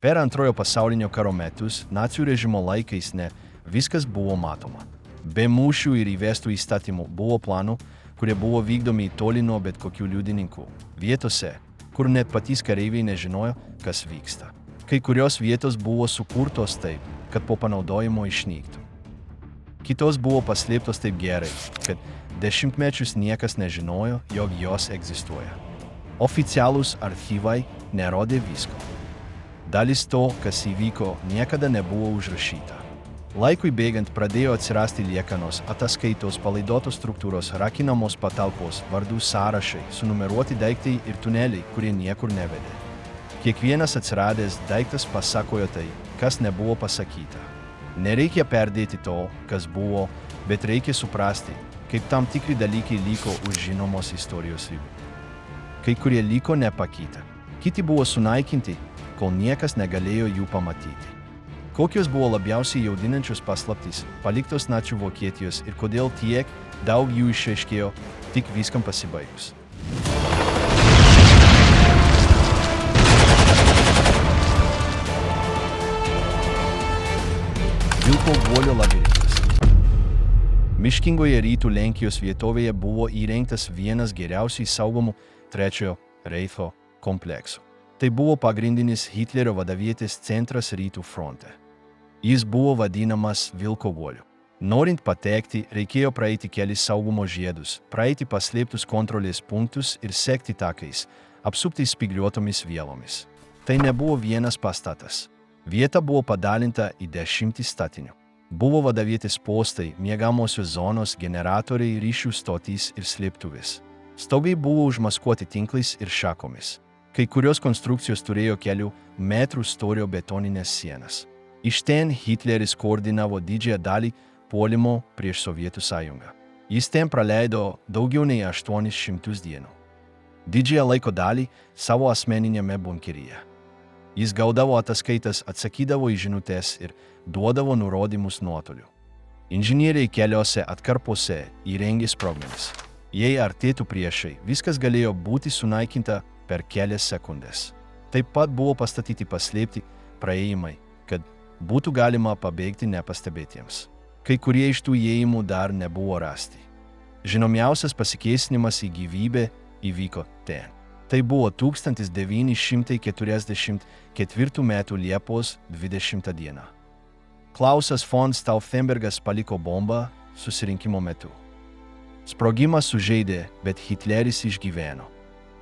Per Antrojo pasaulinio karo metus, nacių režimo laikais viskas buvo matoma. Be mūšių ir įvestų įstatymų buvo planų, kurie buvo vykdomi toli nuo bet kokių liudininkų, vietose, kur net patys kareiviai nežinojo, kas vyksta. Kai kurios vietos buvo sukurtos taip, kad po panaudojimo išnyktų. Kitos buvo paslėptos taip gerai, kad dešimtmečius niekas nežinojo, jog jos egzistuoja. Oficialūs archyvai nerodė visko. Dalis to, kas įvyko, niekada nebuvo užrašyta. Laikui bėgant pradėjo atsirasti liekanos, ataskaitos, palaidotos struktūros, rakinamos patalpos, vardų sąrašai, sunumeruoti daiktai ir tuneliai, kurie niekur nevedė. Kiekvienas atsiradęs daiktas pasakojo tai, kas nebuvo pasakyta. Nereikia perdėti to, kas buvo, bet reikia suprasti, kaip tam tikri dalykai liko už žinomos istorijos ribų. Kai kurie liko nepakitę. Kiti buvo sunaikinti, kol niekas negalėjo jų pamatyti. Kokios buvo labiausiai jaudinančios paslaptys, paliktos nacių Vokietijos ir kodėl tiek daug jų išaiškėjo tik viskam pasibaigus. Vilko Guolio labirintas. Miškingoje rytų Lenkijos vietovėje buvo įrengtas vienas geriausiai saugomų Trečiojo Reicho kompleksų. Tai buvo pagrindinis Hitlerio vadavietės centras rytų fronte. Jis buvo vadinamas Vilko Guoliu. Norint patekti, reikėjo praeiti kelis saugumo žiedus, praeiti paslėptus kontrolės punktus ir sekti takais, apsuptais spygliuotomis vielomis. Tai nebuvo vienas pastatas. Vieta buvo padalinta į 10 statinių. Buvo vadavietės postai, miegamosios zonos, generatoriai, ryšių stotys ir slėptuvės. Stogai buvo užmaskuoti tinklais ir šakomis. Kai kurios konstrukcijos turėjo kelių metrų storio betoninės sienas. Iš ten Hitleris koordinavo didžiąją dalį puolimo prieš Sovietų sąjungą. Jis ten praleido daugiau nei 800 dienų. Didžiąją laiko dalį savo asmeninėme bunkeryje. Jis gaudavo ataskaitas, atsakydavo į žinutes ir duodavo nurodymus nuotoliu. Inžinieriai keliose atkarpose įrengė sprogmenis. Jei artėtų priešai, viskas galėjo būti sunaikinta per kelias sekundės. Taip pat buvo pastatyti paslėpti praėjimai, kad būtų galima pabėgti nepastebėtiems. Kai kurie iš tų įėjimų dar nebuvo rasti. Žinomiausias pasikeisinimas į gyvybę įvyko ten. Tai buvo 1944 m. Liepos 20 d. Klausas von Stauffenbergas paliko bombą susirinkimo metu. Sprogimas sužeidė, bet Hitleris išgyveno.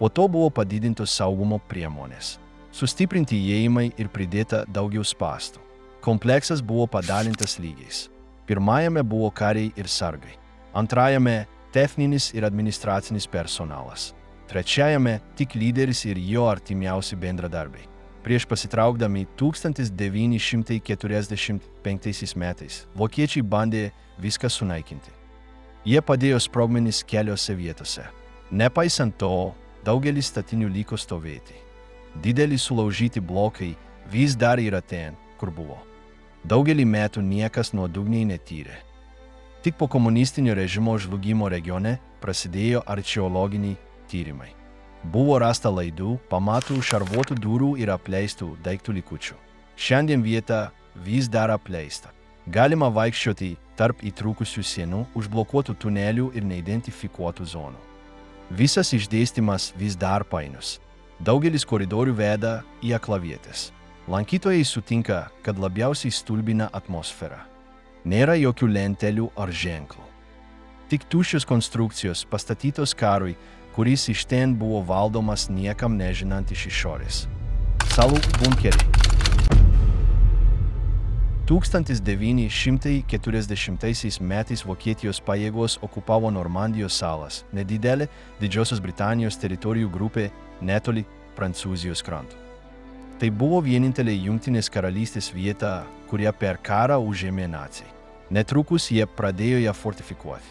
Po to buvo padidintos saugumo priemonės. Sustiprinti įėjimai ir pridėta daugiau spąstų. Kompleksas buvo padalintas lygiais. Pirmajame buvo kariai ir sargai. Antrajame techninis ir administracinis personalas. Trečiajame tik lyderis ir jo artimiausi bendradarbiai. Prieš pasitraukdami 1945 metais vokiečiai bandė viską sunaikinti. Jie padėjo sprogmenis keliose vietose. Nepaisant to, daugelis statinių liko stovėti. Dideli sulaužyti blokai vis dar yra ten, kur buvo. Daugelį metų niekas nuodugniai netyrė. Tik po komunistinio režimo žlugimo regione prasidėjo archeologiniai tyrimai. Buvo rasta laidų, pamatų, šarvuotų durų ir apleistų daiktų likučių. Šiandien vieta vis dar apleista. Galima vaikščioti tarp įtrūkusių sienų, užblokuotų tunelių ir neidentifikuotų zonų. Visas išdėstymas vis dar painus. Daugelis koridorių veda į aklavietės. Lankytojai sutinka, kad labiausiai stulbina atmosfera. Nėra jokių lentelių ar ženklų. Tik tuščios konstrukcijos pastatytos karui, kuris iš ten buvo valdomas niekam nežinant iš išorės. Salų bunkeriai. 1940 metais Vokietijos pajėgos okupavo Normandijos salas, nedidelė Didžiosios Britanijos teritorijų grupė netoli Prancūzijos krantų. Tai buvo vienintelė Jungtinės karalystės vieta, kurią per karą užėmė naciai. Netrukus jie pradėjo ją fortifikuoti.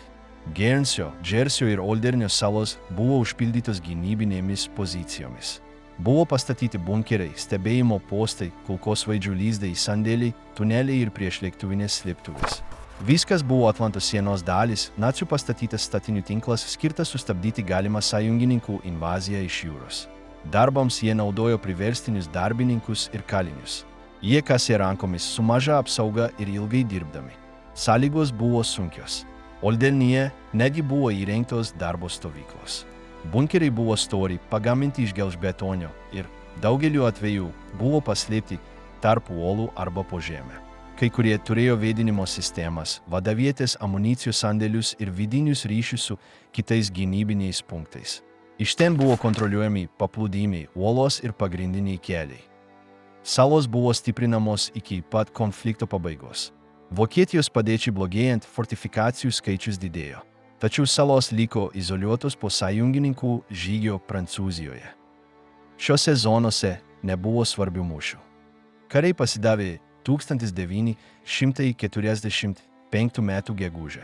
Guernsey, Džersio ir Oldernio salos buvo užpildytos gynybinėmis pozicijomis. Buvo pastatyti bunkeriai, stebėjimo postai, kulkosvaidžių lizdai, sandėliai, tuneliai ir priešlėktuvinės slėptuvės. Viskas buvo Atlanto sienos dalis, nacių pastatytas statinių tinklas skirtas sustabdyti galimą sąjungininkų invaziją iš jūros. Darbams jie naudojo priverstinius darbininkus ir kalinius. Jie kasė rankomis su maža apsauga ir ilgai dirbdami. Sąlygos buvo sunkios. Oldelnyje netgi buvo įrengtos darbo stovyklos. Bunkeriai buvo stori, pagaminti iš gelžbetonio ir daugeliu atvejų buvo paslėpti tarp uolų arba po žemę. Kai kurie turėjo vėdinimo sistemas, vadavietės, amunicijos sandėlius ir vidinius ryšius su kitais gynybiniais punktais. Iš ten buvo kontroliuojami paplūdimiai, uolos ir pagrindiniai keliai. Salos buvo stiprinamos iki pat konflikto pabaigos. Vokietijos padėčiai blogėjant, fortifikacijų skaičius didėjo. Tačiau salos liko izoliuotos po sąjungininkų žygio Prancūzijoje. Šiose zonose nebuvo svarbių mūšių. Kariai pasidavė 1945 m. gegužę.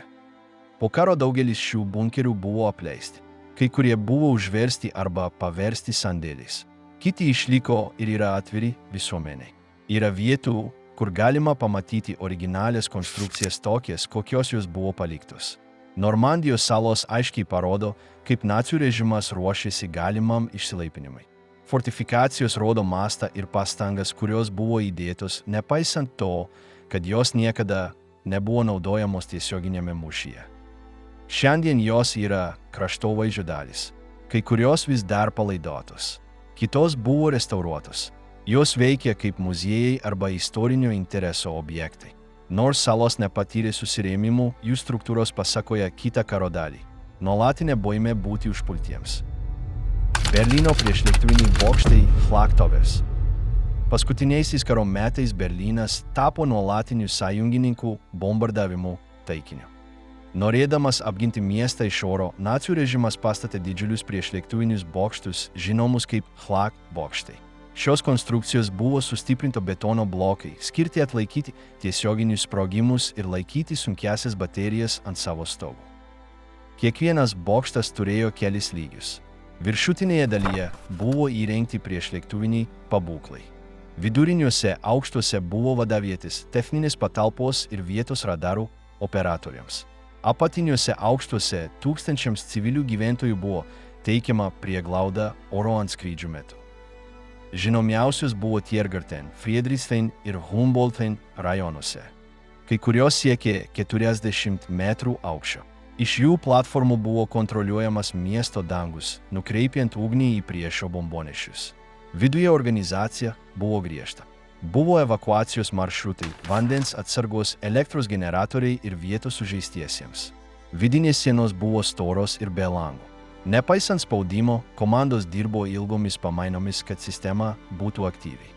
Po karo daugelis šių bunkerių buvo apleisti. Kai kurie buvo užversti arba paversti sandėliais. Kiti išliko ir yra atviri visuomeniai. Yra vietų, kur galima pamatyti originalias konstrukcijas tokias, kokios jos buvo paliktos. Normandijos salos aiškiai parodo, kaip nacių režimas ruošėsi galimam išsilaipinimui. Fortifikacijos rodo mastą ir pastangas, kurios buvo įdėtos, nepaisant to, kad jos niekada nebuvo naudojamos tiesioginėme mūšyje. Šiandien jos yra kraštovaizdžio dalis. Kai kurios vis dar palaidotos. Kitos buvo restauruotos. Jos veikia kaip muziejai arba istorinio intereso objektai. Nors salos nepatyrė susirėmimų, jų struktūros pasakoja kitą karo dalį. Nuolatinė baimė būti užpultiems. Berlyno priešlėktuviniai bokštai Flaktovers. Paskutiniaisiais karo metais Berlynas tapo nuolatinių sąjungininkų bombardavimų taikiniu. Norėdamas apginti miestą iš oro, nacių režimas pastatė didžiulius priešlėktuvinius bokštus, žinomus kaip Flak bokštai. Šios konstrukcijos buvo sustiprinto betono blokai, skirti atlaikyti tiesioginius sprogimus ir laikyti sunkiasias baterijas ant savo stogų. Kiekvienas bokštas turėjo kelis lygius. Viršutinėje dalyje buvo įrengti priešlėktuviniai pabūklai. Viduriniuose aukštuose buvo vadavietės, techninės patalpos ir vietos radarų operatoriams. Apatiniuose aukštuose tūkstančiams civilių gyventojų buvo teikiama prieglauda oro antskrydžių metu. Žinomiausios buvo Tiergarten, Friedrichshain ir Humboldthain rajonuose. Kai kurios siekė 40 metrų aukščio. Iš jų platformų buvo kontroliuojamas miesto dangus, nukreipiant ugnį į priešo bombonešius. Viduje organizacija buvo griežta. Buvo evakuacijos maršrutai, vandens atsargos, elektros generatoriai ir vietos sužeistiesiems. Vidinės sienos buvo storos ir be langų. Nepaisant spaudimo, komandos dirbo ilgomis pamainomis, kad sistema būtų aktyviai.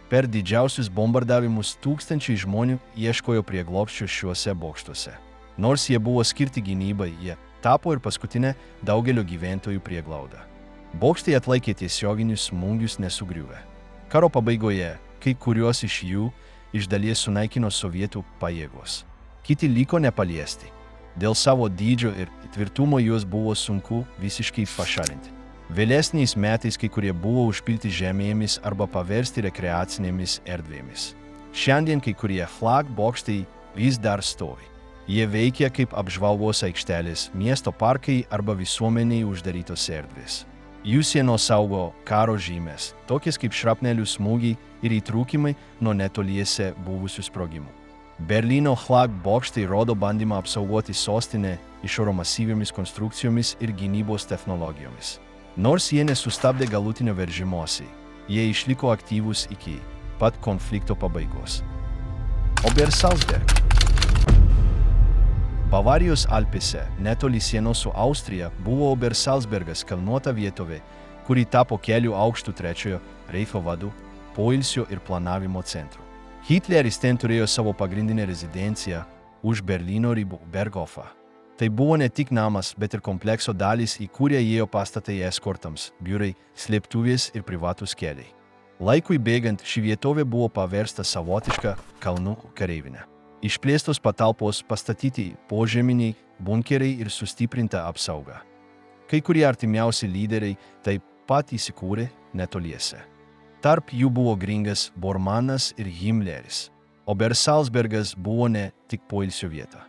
Per didžiausius bombardavimus tūkstančiai žmonių ieškojo prieglobsčio šiuose bokštuose. Nors jie buvo skirti gynybai, jie tapo ir paskutinė daugelio gyventojų prieglauda. Bokštai atlaikė tiesioginius smūgius nesugriuvę. Karo pabaigoje kai kuriuos iš jų iš dalies sunaikino sovietų pajėgos. Kiti liko nepaliesti. Dėl savo dydžio ir tvirtumo juos buvo sunku visiškai pašalinti. Vėlesniais metais kai kurie buvo užpilti žemėmis arba paversti rekreacinėmis erdvėmis. Šiandien kai kurie Flak bokštai vis dar stovi. Jie veikia kaip apžvalgos aikštelės, miesto parkai arba visuomeniai uždarytos erdvės. Jų sienos saugo karo žymės, tokias kaip šrapnelių smūgiai ir įtrūkimai nuo netoliese buvusių sprogimų. Berlyno Flak bokštai rodo bandymą apsaugoti sostinę iš oro masyviomis konstrukcijomis ir gynybos technologijomis. Nors jie nesustabdė galutinio veržimosi, jie išliko aktyvūs iki pat konflikto pabaigos. Obersalzberg. Bavarijos Alpėse, netoli sienos su Austrija, buvo Obersalzbergas, kalnuota vietovė, kuri tapo kelių aukštų Trečiojo Reicho vadų, poilsio ir planavimo centru. Hitleris ten turėjo savo pagrindinę rezidenciją už Berlyno ribų Berghofe. Tai buvo ne tik namas, bet ir komplekso dalis, į kurį ėjo pastatai eskortams, biurai, slėptuvės ir privatus keliai. Laikui bėgant ši vietovė buvo paversta savotiška kalnų kareivinė. Išplėstos patalpos, pastatyti požeminiai bunkeriai ir sustiprinta apsauga. Kai kurie artimiausi lyderiai taip pat įsikūrė netoliese. Tarp jų buvo Gringas, Bormanas ir Himmleris. Obersalzbergas buvo ne tik poilsio vieta.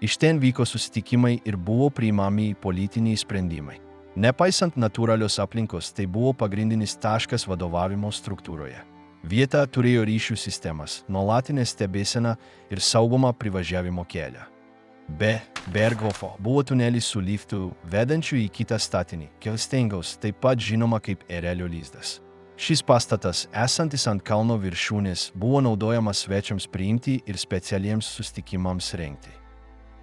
Iš ten vyko susitikimai ir buvo priimami politiniai sprendimai. Nepaisant natūralios aplinkos, tai buvo pagrindinis taškas vadovavimo struktūroje. Vieta turėjo ryšių sistemas, nuolatinę stebėseną ir saugomą privažiavimo kelią. Be Berghoфo buvo tunelis su liftu vedančiu į kitą statinį, Kelstengaus, taip pat žinoma kaip erelio lizdas. Šis pastatas, esantis ant kalno viršūnės, buvo naudojamas svečiams priimti ir specialiems susitikimams rengti.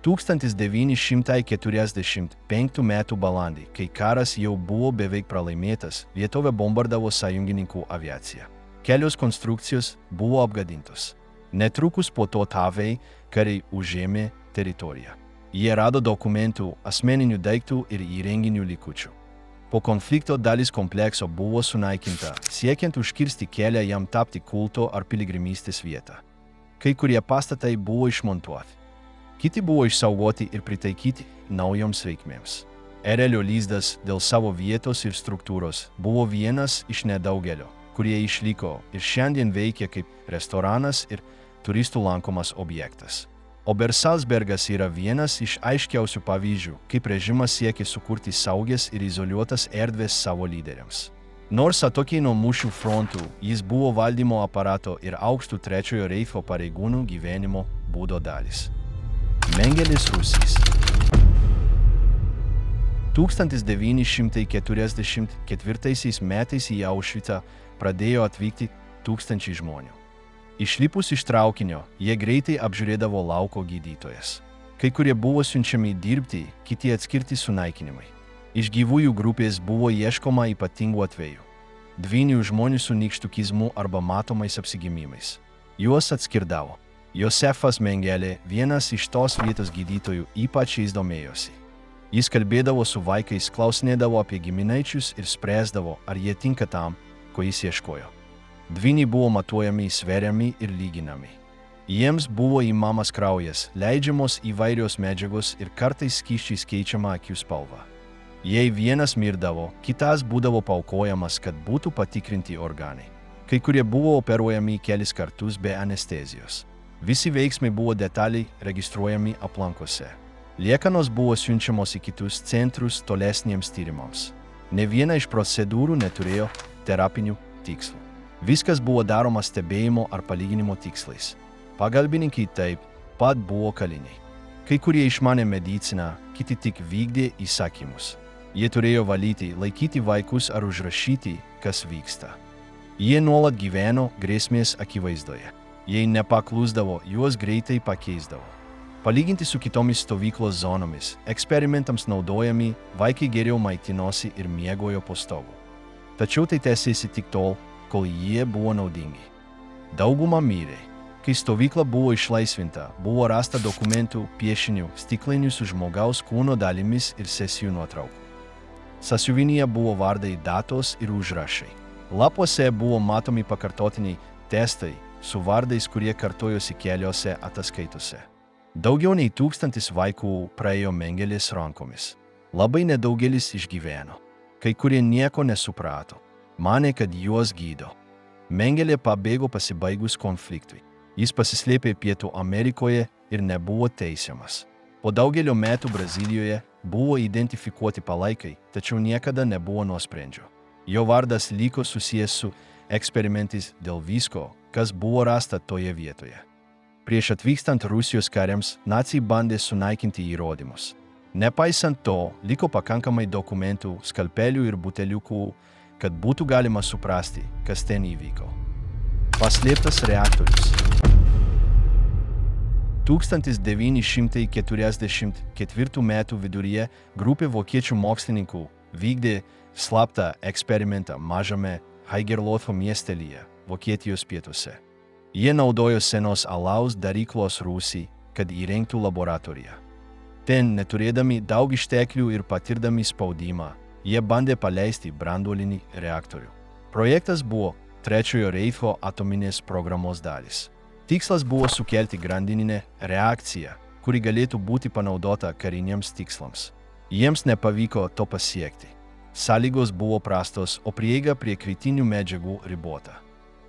1945 m. balandį, kai karas jau buvo beveik pralaimėtas, vietovę bombardavo sąjungininkų aviacija. Kelios konstrukcijos buvo apgadintos. Netrukus po to TAV kariai užėmė teritoriją. Jie rado dokumentų, asmeninių daiktų ir įrenginių likučių. Po konflikto dalis komplekso buvo sunaikinta, siekiant užkirsti kelią jam tapti kulto ar piligrimystės vietą. Kai kurie pastatai buvo išmontuoti. Kiti buvo išsaugoti ir pritaikyti naujoms reikmėms. Erelio lizdas dėl savo vietos ir struktūros buvo vienas iš nedaugelio, kurie išliko ir šiandien veikia kaip restoranas ir turistų lankomas objektas. Obersalzbergas yra vienas iš aiškiausių pavyzdžių, kaip režimas siekė sukurti saugias ir izoliuotas erdves savo lyderiams. Nors atokiai nuo mūšių frontų, jis buvo valdymo aparato ir aukštų Trečiojo Reicho pareigūnų gyvenimo būdo dalis. Mengelis Rūsys. 1944 metais į Aušvicą pradėjo atvykti tūkstančiai žmonių. Išlipus iš traukinio, jie greitai apžiūrėdavo lauko gydytojas. Kai kurie buvo siunčiami dirbti, kiti atskirti sunaikinimai. Iš gyvųjų grupės buvo ieškoma ypatingų atvejų. Dvynių žmonių su nykštukizmu arba matomais apsigimimais. Juos atskirdavo. Josefas Mengelė, vienas iš tos vietos gydytojų, ypač jais domėjosi. Jis kalbėdavo su vaikais, klausinėdavo apie giminaičius ir spręsdavo, ar jie tinka tam, ko jis ieškojo. Dvyniai buvo matuojami, sveriami ir lyginami. Jiems buvo imamas kraujas, leidžiamos įvairios medžiagos ir kartais skysčiais keičiama akių spalva. Jei vienas mirdavo, kitas būdavo paukojamas, kad būtų patikrinti organai. Kai kurie buvo operuojami kelis kartus be anestezijos. Visi veiksmai buvo detaliai registruojami aplankose. Liekanos buvo siunčiamos į kitus centrus tolesniems tyrimams. Ne viena iš procedūrų neturėjo terapinių tikslų. Viskas buvo daroma stebėjimo ar palyginimo tikslais. Pagalbininkai taip pat buvo kaliniai. Kai kurie išmanė mediciną, kiti tik vykdė įsakymus. Jie turėjo valyti, laikyti vaikus ar užrašyti, kas vyksta. Jie nuolat gyveno grėsmės akivaizdoje. Jei nepaklusdavo, juos greitai pakeisdavo. Palyginti su kitomis stovyklos zonomis, eksperimentams naudojami, vaikai geriau maitinosi ir miegojo po stogu. Tačiau tai tęsėsi tik tol, kol jie buvo naudingi. Dauguma mirė. Kai stovykla buvo išlaisvinta, buvo rasta dokumentų, piešinių, stiklainių su žmogaus kūno dalimis ir sesijų nuotraukų. Sąsiuvinyje buvo vardai, datos ir užrašai. Lapuose buvo matomi pakartotiniai testai su vardais, kurie kartojosi keliose ataskaitose. Daugiau nei 1000 vaikų praėjo Mengelės rankomis. Labai nedaugelis išgyveno. Kai kurie nieko nesuprato. Manė, kad juos gydo. Mengelė pabėgo pasibaigus konfliktui. Jis pasislėpė Pietų Amerikoje ir nebuvo teisiamas. Po daugelio metų Brazilijoje buvo identifikuoti palaikai, tačiau niekada nebuvo nuosprendžio. Jo vardas liko susijęs su eksperimentais dėl visko, kas buvo rasta toje vietoje. Prieš atvykstant Rusijos kariams, naciai bandė sunaikinti įrodymus. Nepaisant to, liko pakankamai dokumentų, skalpelių ir buteliukų, kad būtų galima suprasti, kas ten įvyko. Paslėptas reaktorius. 1944 metų viduryje grupė vokiečių mokslininkų vykdė slaptą eksperimentą mažame Haigerlocho miestelyje, Vokietijos pietuose. Jie naudojo senos alaus daryklos rūsį, kad įrengtų laboratoriją. Ten, neturėdami daug išteklių ir patirdami spaudimą, jie bandė paleisti branduolinį reaktorių. Projektas buvo Trečiojo Reicho atominės programos dalis. Tikslas buvo sukelti grandininę reakciją, kuri galėtų būti panaudota kariniams tikslams. Jiems nepavyko to pasiekti. Sąlygos buvo prastos, o prieiga prie kritinių medžiagų ribota.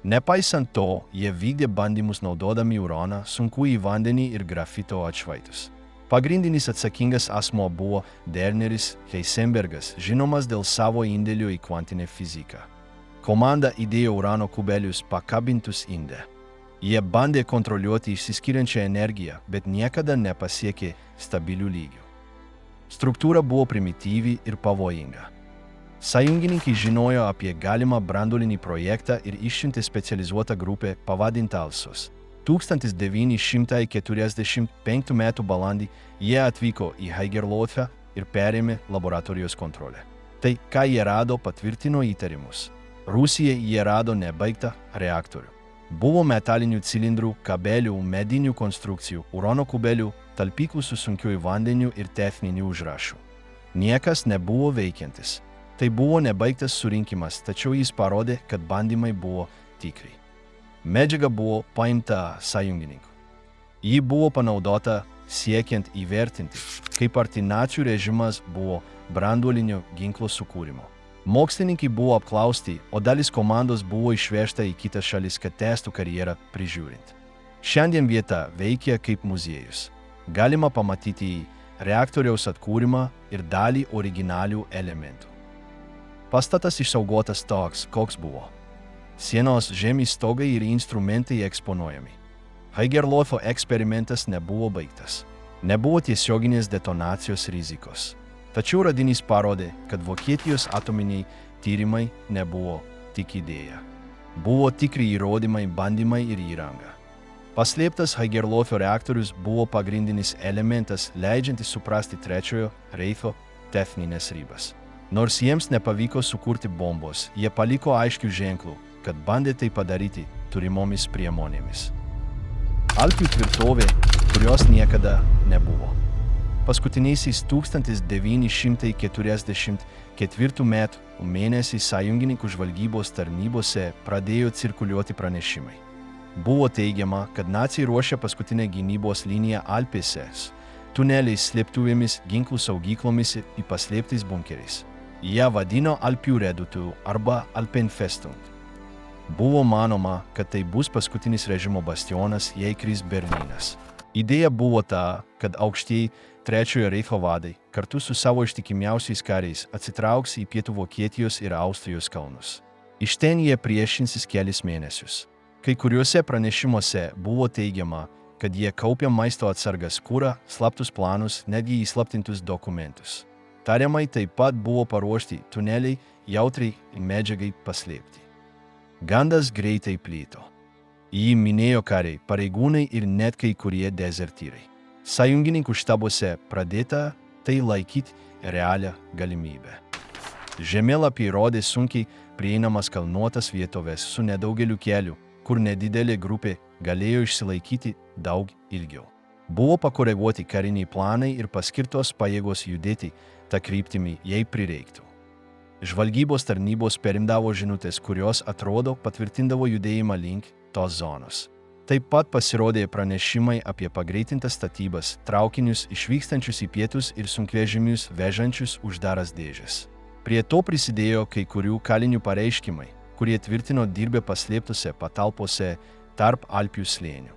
Nepaisant to, jie vykdė bandymus naudodami uraną, sunkųjį vandenį ir grafito atšvaitus. Pagrindinis atsakingas asmuo buvo Werneris Heisenbergas, žinomas dėl savo indėlio į kvantinę fiziką. Komanda įdėjo urano kubelius pakabintus inde. Jie bandė kontroliuoti išsiskiriančią energiją, bet niekada nepasiekė stabilių lygių. Struktūra buvo primityvi ir pavojinga. Sąjungininkai žinojo apie galimą branduolinį projektą ir išsiuntė specializuotą grupę pavadintą Alsos. 1945 m. balandį jie atvyko į Haigerlofe ir perėmė laboratorijos kontrolę. Tai, ką jie rado, patvirtino įtarimus. Rusija jie rado nebaigtą reaktorių. Buvo metalinių cilindrų, kabelių, medinių konstrukcijų, urano kubelių, talpyklų su sunkiuoju vandeniu ir techninių užrašų. Niekas nebuvo veikiantis. Tai buvo nebaigtas surinkimas, tačiau jis parodė, kad bandymai buvo tikri. Medžiaga buvo paimta sąjungininkų. Ji buvo panaudota siekiant įvertinti, kaip arti nacių režimas buvo branduolinio ginklo sukūrimo. Mokslininkai buvo apklausti, o dalis komandos buvo išvežta į kitas šalis, kad tęstų karjerą prižiūrint. Šiandien vieta veikia kaip muziejus. Galima pamatyti reaktoriaus atkūrimą ir dalį originalių elementų. Pastatas išsaugotas toks, koks buvo. Sienos, žemės stogai ir instrumentai eksponuojami. Haigerlofo eksperimentas nebuvo baigtas. Nebuvo tiesioginės detonacijos rizikos. Tačiau radinys parodė, kad Vokietijos atominiai tyrimai nebuvo tik idėja. Buvo tikri įrodymai, bandymai ir įranga. Paslėptas Haigerlofo reaktorius buvo pagrindinis elementas, leidžiantis suprasti Trečiojo Reicho techninės ribas. Nors jiems nepavyko sukurti bombos, jie paliko aiškių ženklų, kad bandė tai padaryti turimomis priemonėmis. Alpių tvirtovė, kurios niekada nebuvo. Paskutiniaisiais 1944 m. mėnesį sąjungininkų žvalgybos tarnybose pradėjo cirkuliuoti pranešimai. Buvo teigiama, kad naciai ruošia paskutinę gynybos liniją Alpėse, tuneliais, slėptuvėmis, ginklų saugyklomis ir paslėptais bunkeriais. Ją vadino Alpių redutu arba Alpenfestung. Buvo manoma, kad tai bus paskutinis režimo bastionas, jei kris Berlynas. Idėja buvo ta, kad aukštieji Trečiojo Reicho vadai kartu su savo ištikimiausiais kariais atsitrauks į pietų Vokietijos ir Austrijos kalnus. Iš ten jie priešinsis kelis mėnesius. Kai kuriuose pranešimuose buvo teigiama, kad jie kaupia maisto atsargas, kurą, slaptus planus, netgi įslaptintus dokumentus. Tariamai taip pat buvo paruošti tuneliai jautriai medžiagai paslėpti. Gandas greitai plito. Jį minėjo kariai, pareigūnai ir net kai kurie dezertyrai. Sąjungininkų štabuose pradėta tai laikyti realią galimybę. Žemėlapiai rodė sunkiai prieinamas kalnuotas vietovės su nedaugeliu kelių, kur nedidelė grupė galėjo išsilaikyti daug ilgiau. Buvo pakoreguoti kariniai planai ir paskirtos pajėgos judėti tą kryptimį, jei prireiktų. Žvalgybos tarnybos perimdavo žinutės, kurios atrodo patvirtindavo judėjimą link tos zonos. Taip pat pasirodė pranešimai apie pagreitintas statybas, traukinius išvykstančius į pietus ir sunkvežimius vežančius uždaras dėžes. Prie to prisidėjo kai kurių kalinių pareiškimai, kurie tvirtino dirbę paslėptose patalpose tarp Alpių slėnių.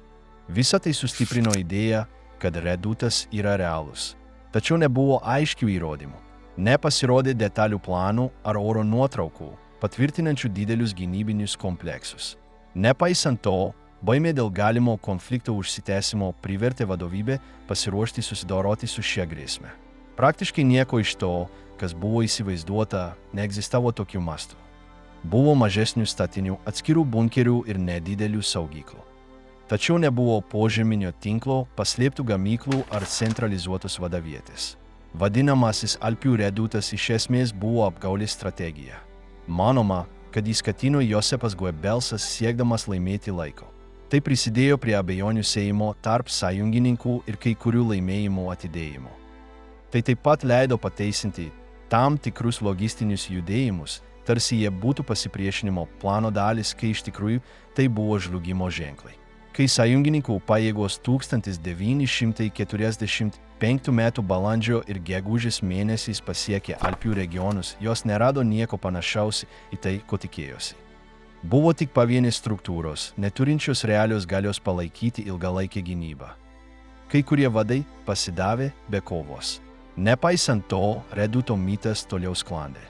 Visa tai sustiprino idėją, kad redutas yra realus. Tačiau nebuvo aiškių įrodymų. Nepasirodė detalių planų ar oro nuotraukų, patvirtinančių didelius gynybinius kompleksus. Nepaisant to, baimė dėl galimo konflikto užsitęsimo privertė vadovybę pasiruošti susidoroti su šia grėsme. Praktiškai nieko iš to, kas buvo įsivaizduota, neegzistavo tokiu mastu. Buvo mažesnių statinių, atskirų bunkerių ir nedidelių saugyklų. Tačiau nebuvo požeminio tinklo, paslėptų gamyklų ar centralizuotos vadavietės. Vadinamasis Alpių redutas iš esmės buvo apgaulės strategija. Manoma, kad jį skatino Josepas Goebbelsas siekdamas laimėti laiko. Tai prisidėjo prie abejonių sėjimo tarp sąjungininkų ir kai kurių laimėjimų atidėjimo. Tai taip pat leido pateisinti tam tikrus logistinius judėjimus, tarsi jie būtų pasipriešinimo plano dalis, kai iš tikrųjų tai buvo žlugimo ženklai. Kai sąjungininkų pajėgos 1945 m. balandžio ir gegužės mėnesiais pasiekė Alpių regionus, jos nerado nieko panašaus į tai, ko tikėjosi. Buvo tik pavienės struktūros, neturinčios realios galios palaikyti ilgalaikę gynybą. Kai kurie vadai pasidavė be kovos. Nepaisant to, reduto mitas toliau sklandė.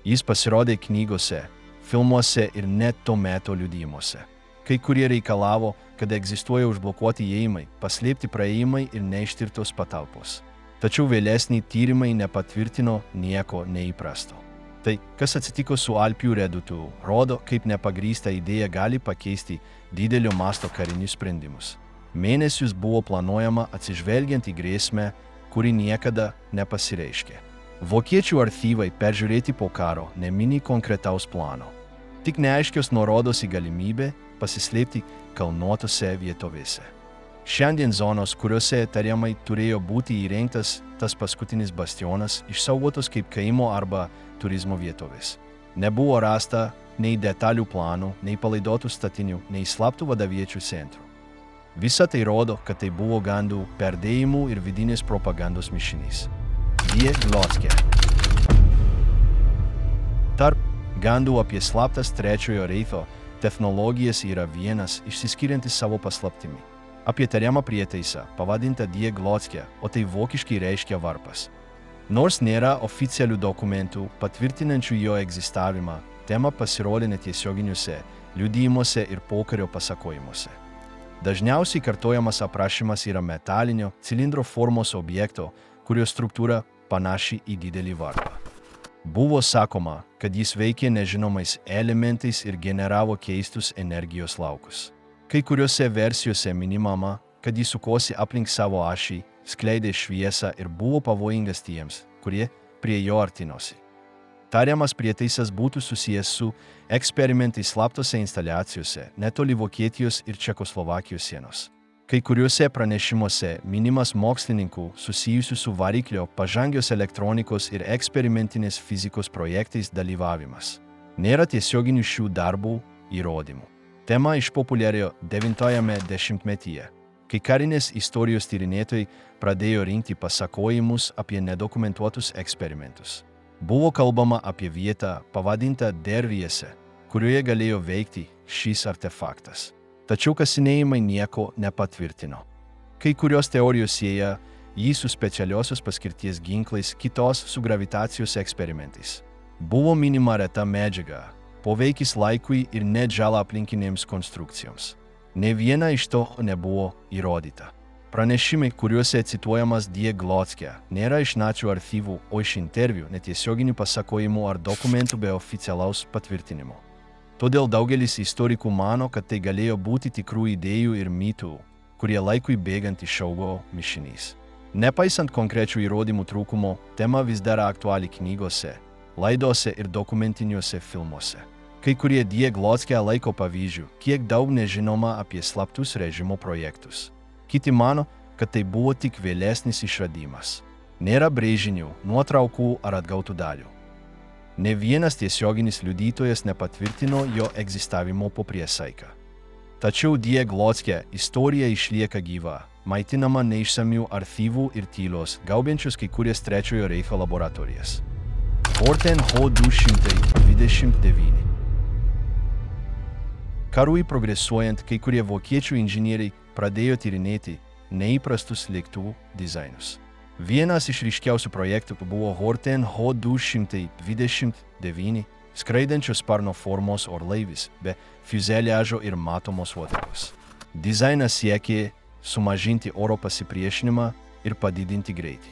Jis pasirodė knygose, filmuose ir net to meto liudijimuose. Kai kurie reikalavo, kad egzistuoja užblokuoti įėjimai, paslėpti praėjimai ir neištirtos patalpos. Tačiau vėlesniai tyrimai nepatvirtino nieko neįprasto. Tai, kas atsitiko su Alpių redutu, rodo, kaip nepagrįsta idėja gali pakeisti didelio masto karinius sprendimus. Mėnesius buvo planuojama atsižvelgiant į grėsmę, kuri niekada nepasireiškė. Vokiečių archyvai peržiūrėti po karo nemini konkretaus plano. Tik neaiškios nuorodos į galimybę pasislėpti kalnuotose vietovėse. Šiandien zonos, kuriuose tariamai turėjo būti įrengtas tas paskutinis bastionas, išsaugotos kaip kaimo arba turizmo vietovės. Nebuvo rasta nei detalių planų, nei palaidotų statinių, nei slaptų vadoviečių centrų. Visa tai rodo, kad tai buvo gandų perdėjimų ir vidinės propagandos mišinys. Die Glocke. Tarp gandų apie slaptas Trečiojo Reicho technologijas yra vienas išsiskiriantis savo paslaptimi. Apie tariamą prietaisą, pavadintą Die Glocke, o tai vokiškai reiškia varpas. Nors nėra oficialių dokumentų patvirtinančių jo egzistavimą, tema pasirodė netiesioginiuose liudijimuose ir pokario pasakojimuose. Dažniausiai kartojamas aprašymas yra metalinio, cilindro formos objekto, kurio struktūra panaši į didelį varpą. Buvo sakoma, kad jis veikė nežinomais elementais ir generavo keistus energijos laukus. Kai kuriuose versijose minimama, kad jis sukosi aplink savo ašį, skleidė šviesą ir buvo pavojingas tiems, kurie prie jo artinosi. Tariamas prietaisas būtų susijęs su eksperimentais slaptose instaliacijose netoli Vokietijos ir Čekoslovakijos sienos. Kai kuriuose pranešimuose minimas mokslininkų susijusių su variklio, pažangios elektronikos ir eksperimentinės fizikos projektais dalyvavimas. Nėra tiesioginių šių darbų įrodymų. Tema išpopuliarėjo 9-ame dešimtmetyje, kai karinės istorijos tyrinėtojai pradėjo rinkti pasakojimus apie nedokumentuotus eksperimentus. Buvo kalbama apie vietą pavadintą Der Riese, kurioje galėjo veikti šis artefaktas. Tačiau kasinėjimai nieko nepatvirtino. Kai kurios teorijos sieja jį su specialiosios paskirties ginklais, kitos su gravitacijos eksperimentais. Buvo minima reta medžiaga, poveikis laikui ir net žala aplinkinėms konstrukcijoms. Ne viena iš to nebuvo įrodyta. Pranešimai, kuriuose cituojamas Die Glocke, nėra iš nacių archyvų, o iš interviu, netiesioginių pasakojimų ar dokumentų be oficialaus patvirtinimo. Todėl daugelis istorikų mano, kad tai galėjo būti tikrų idėjų ir mitų, kurie laikui bėgant išaugo mišinys. Nepaisant konkrečių įrodymų trūkumo, tema vis dar aktuali knygose, laidose ir dokumentiniuose filmuose. Kai kurie Die Glocke laiko pavyzdžių, kiek daug nežinoma apie slaptus režimo projektus. Kiti mano, kad tai buvo tik vėlesnis išradimas. Nėra brėžinių, nuotraukų ar atgautų dalių. Ne vienas tiesioginis liudytojas nepatvirtino jo egzistavimo po priesaiką. Tačiau Die Glocke istorija išlieka gyva, maitinama neišsamių archyvų ir tylos, gaubiančius kai kurias Trečiojo Reicho laboratorijas. Horten Ho 229. Karui progresuojant, kai kurie vokiečių inžinieriai pradėjo tyrinėti neįprastus lėktuvų dizainus. Vienas iš ryškiausių projektų buvo Horten Ho 229 skraidančios sparno formos orlaivis be fiuzeliažo ir matomos uodegos. Dizainas siekė sumažinti oro pasipriešinimą ir padidinti greitį.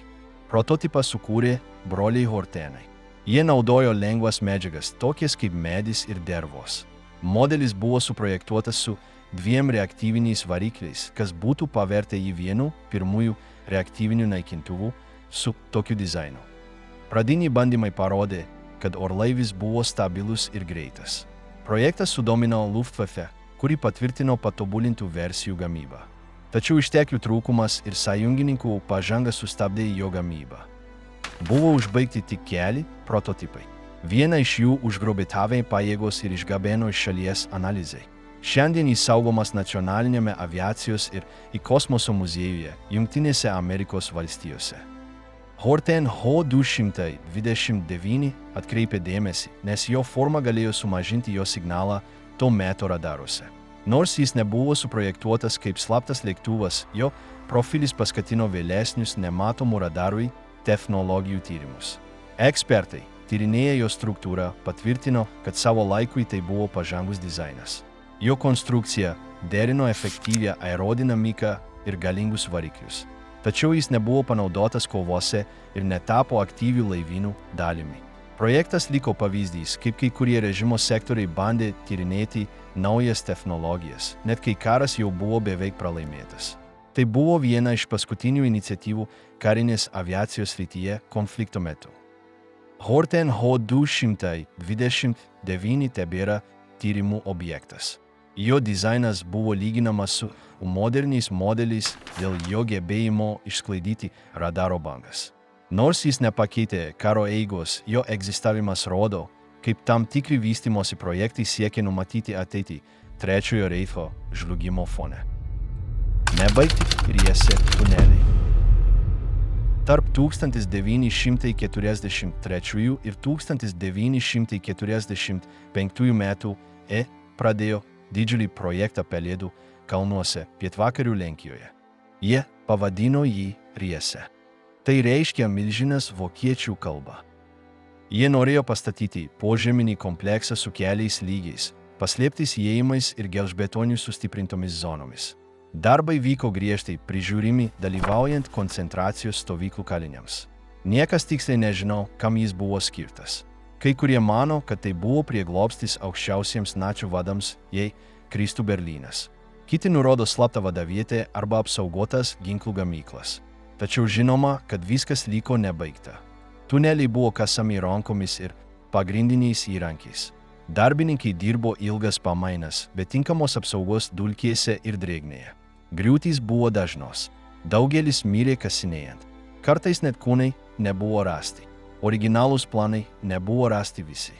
Prototipą sukūrė broliai Hortenai. Jie naudojo lengvas medžiagas, tokias kaip medis ir dervos. Modelis buvo suprojektuotas su 2 reaktyviniais varikliais, kas būtų pavertę jį vienu pirmųjų reaktyvinių naikintuvų su tokiu dizainu. Pradiniai bandymai parodė, kad orlaivis buvo stabilus ir greitas. Projektas sudomino Luftwaffe, kuri patvirtino patobulintų versijų gamybą. Tačiau išteklių trūkumas ir sąjungininkų pažanga sustabdė jo gamybą. Buvo užbaigti tik keli prototipai. Vieną iš jų užgrobė TAV pajėgos ir išgabeno iš šalies analizai. Šiandien jis saugomas Nacionalinėme aviacijos ir į kosmoso muziejuje Jungtinėse Amerikos valstijose. Horten Ho 229 atkreipė dėmesį, nes jo forma galėjo sumažinti jo signalą to meto radaruose. Nors jis nebuvo suprojektuotas kaip slaptas lėktuvas, jo profilis paskatino vėlesnius nematomų radarui technologijų tyrimus. Ekspertai, tyrinėję jo struktūrą, patvirtino, kad savo laikui tai buvo pažangus dizainas. Jo konstrukcija derino efektyvią aerodinamiką ir galingus variklius. Tačiau jis nebuvo panaudotas kovose ir netapo aktyvių laivynų dalimi. Projektas liko pavyzdys, kaip kai kurie režimo sektoriai bandė tyrinėti naujas technologijas, net kai karas jau buvo beveik pralaimėtas. Tai buvo viena iš paskutinių iniciatyvų karinės aviacijos srityje konflikto metu. Horten Ho-229 tebėra tyrimų objektas. Jo dizainas buvo lyginamas su moderniais modeliais dėl jo gebėjimo išsklaidyti radaro bangas. Nors jis nepakeitė karo eigos, jo egzistavimas rodo, kaip tam tikri vystymosi projektai siekia numatyti ateitį Trečiojo Reicho žlugimo fone. Nebaigti Riese tuneliai. Tarp 1943 ir 1945 metų pradėjo didžiulį projektą Pelėdų kalnuose pietvakarių Lenkijoje. Jie pavadino jį Riese. Tai reiškia milžinas vokiečių kalba. Jie norėjo pastatyti požeminį kompleksą su keliais lygiais, paslėptais įėjimais ir gelžbetonių sustiprintomis zonomis. Darbai vyko griežtai prižiūrimi, dalyvaujant koncentracijos stovyklų kaliniams. Niekas tiksliai nežino, kam jis buvo skirtas. Kai kurie mano, kad tai buvo prieglobstis aukščiausiems nacių vadams, jei kristų Berlynas. Kiti nurodo slaptą vadavietę arba apsaugotas ginklų gamyklas. Tačiau žinoma, kad viskas liko nebaigta. Tuneliai buvo kasami rankomis ir pagrindiniais įrankiais. Darbininkai dirbo ilgas pamainas, be tinkamos apsaugos dulkėse ir drėgnėje. Griūtys buvo dažnos. Daugelis mirė kasinėjant. Kartais net kūnai nebuvo rasti. Originalūs planai nebuvo rasti visi.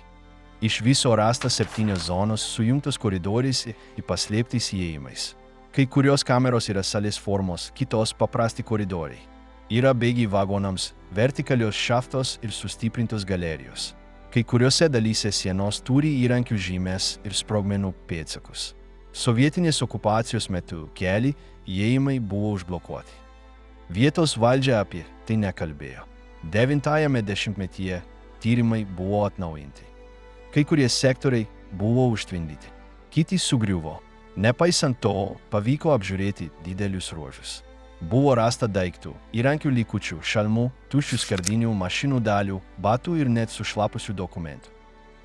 Iš viso rasta 7 zonos sujungtos koridoriais ir paslėptais įėjimais. Kai kurios kameros yra salės formos, kitos paprasti koridoriai. Yra bėgiai vagonams, vertikalios šachtos ir sustiprintos galerijos. Kai kuriuose dalyse sienos turi įrankių žymes ir sprogmenų pėdsakus. Sovietinės okupacijos metu keli įėjimai buvo užblokuoti. Vietos valdžia apie tai nekalbėjo. 9-ajame dešimtmetyje tyrimai buvo atnaujinti. Kai kurie sektoriai buvo užtvindyti, kiti sugriuvo. Nepaisant to, pavyko apžiūrėti didelius ruožus. Buvo rasta daiktų, įrankių likučių, šalmų, tuščių skardinių, mašinų dalių, batų ir net sušlapusių dokumentų.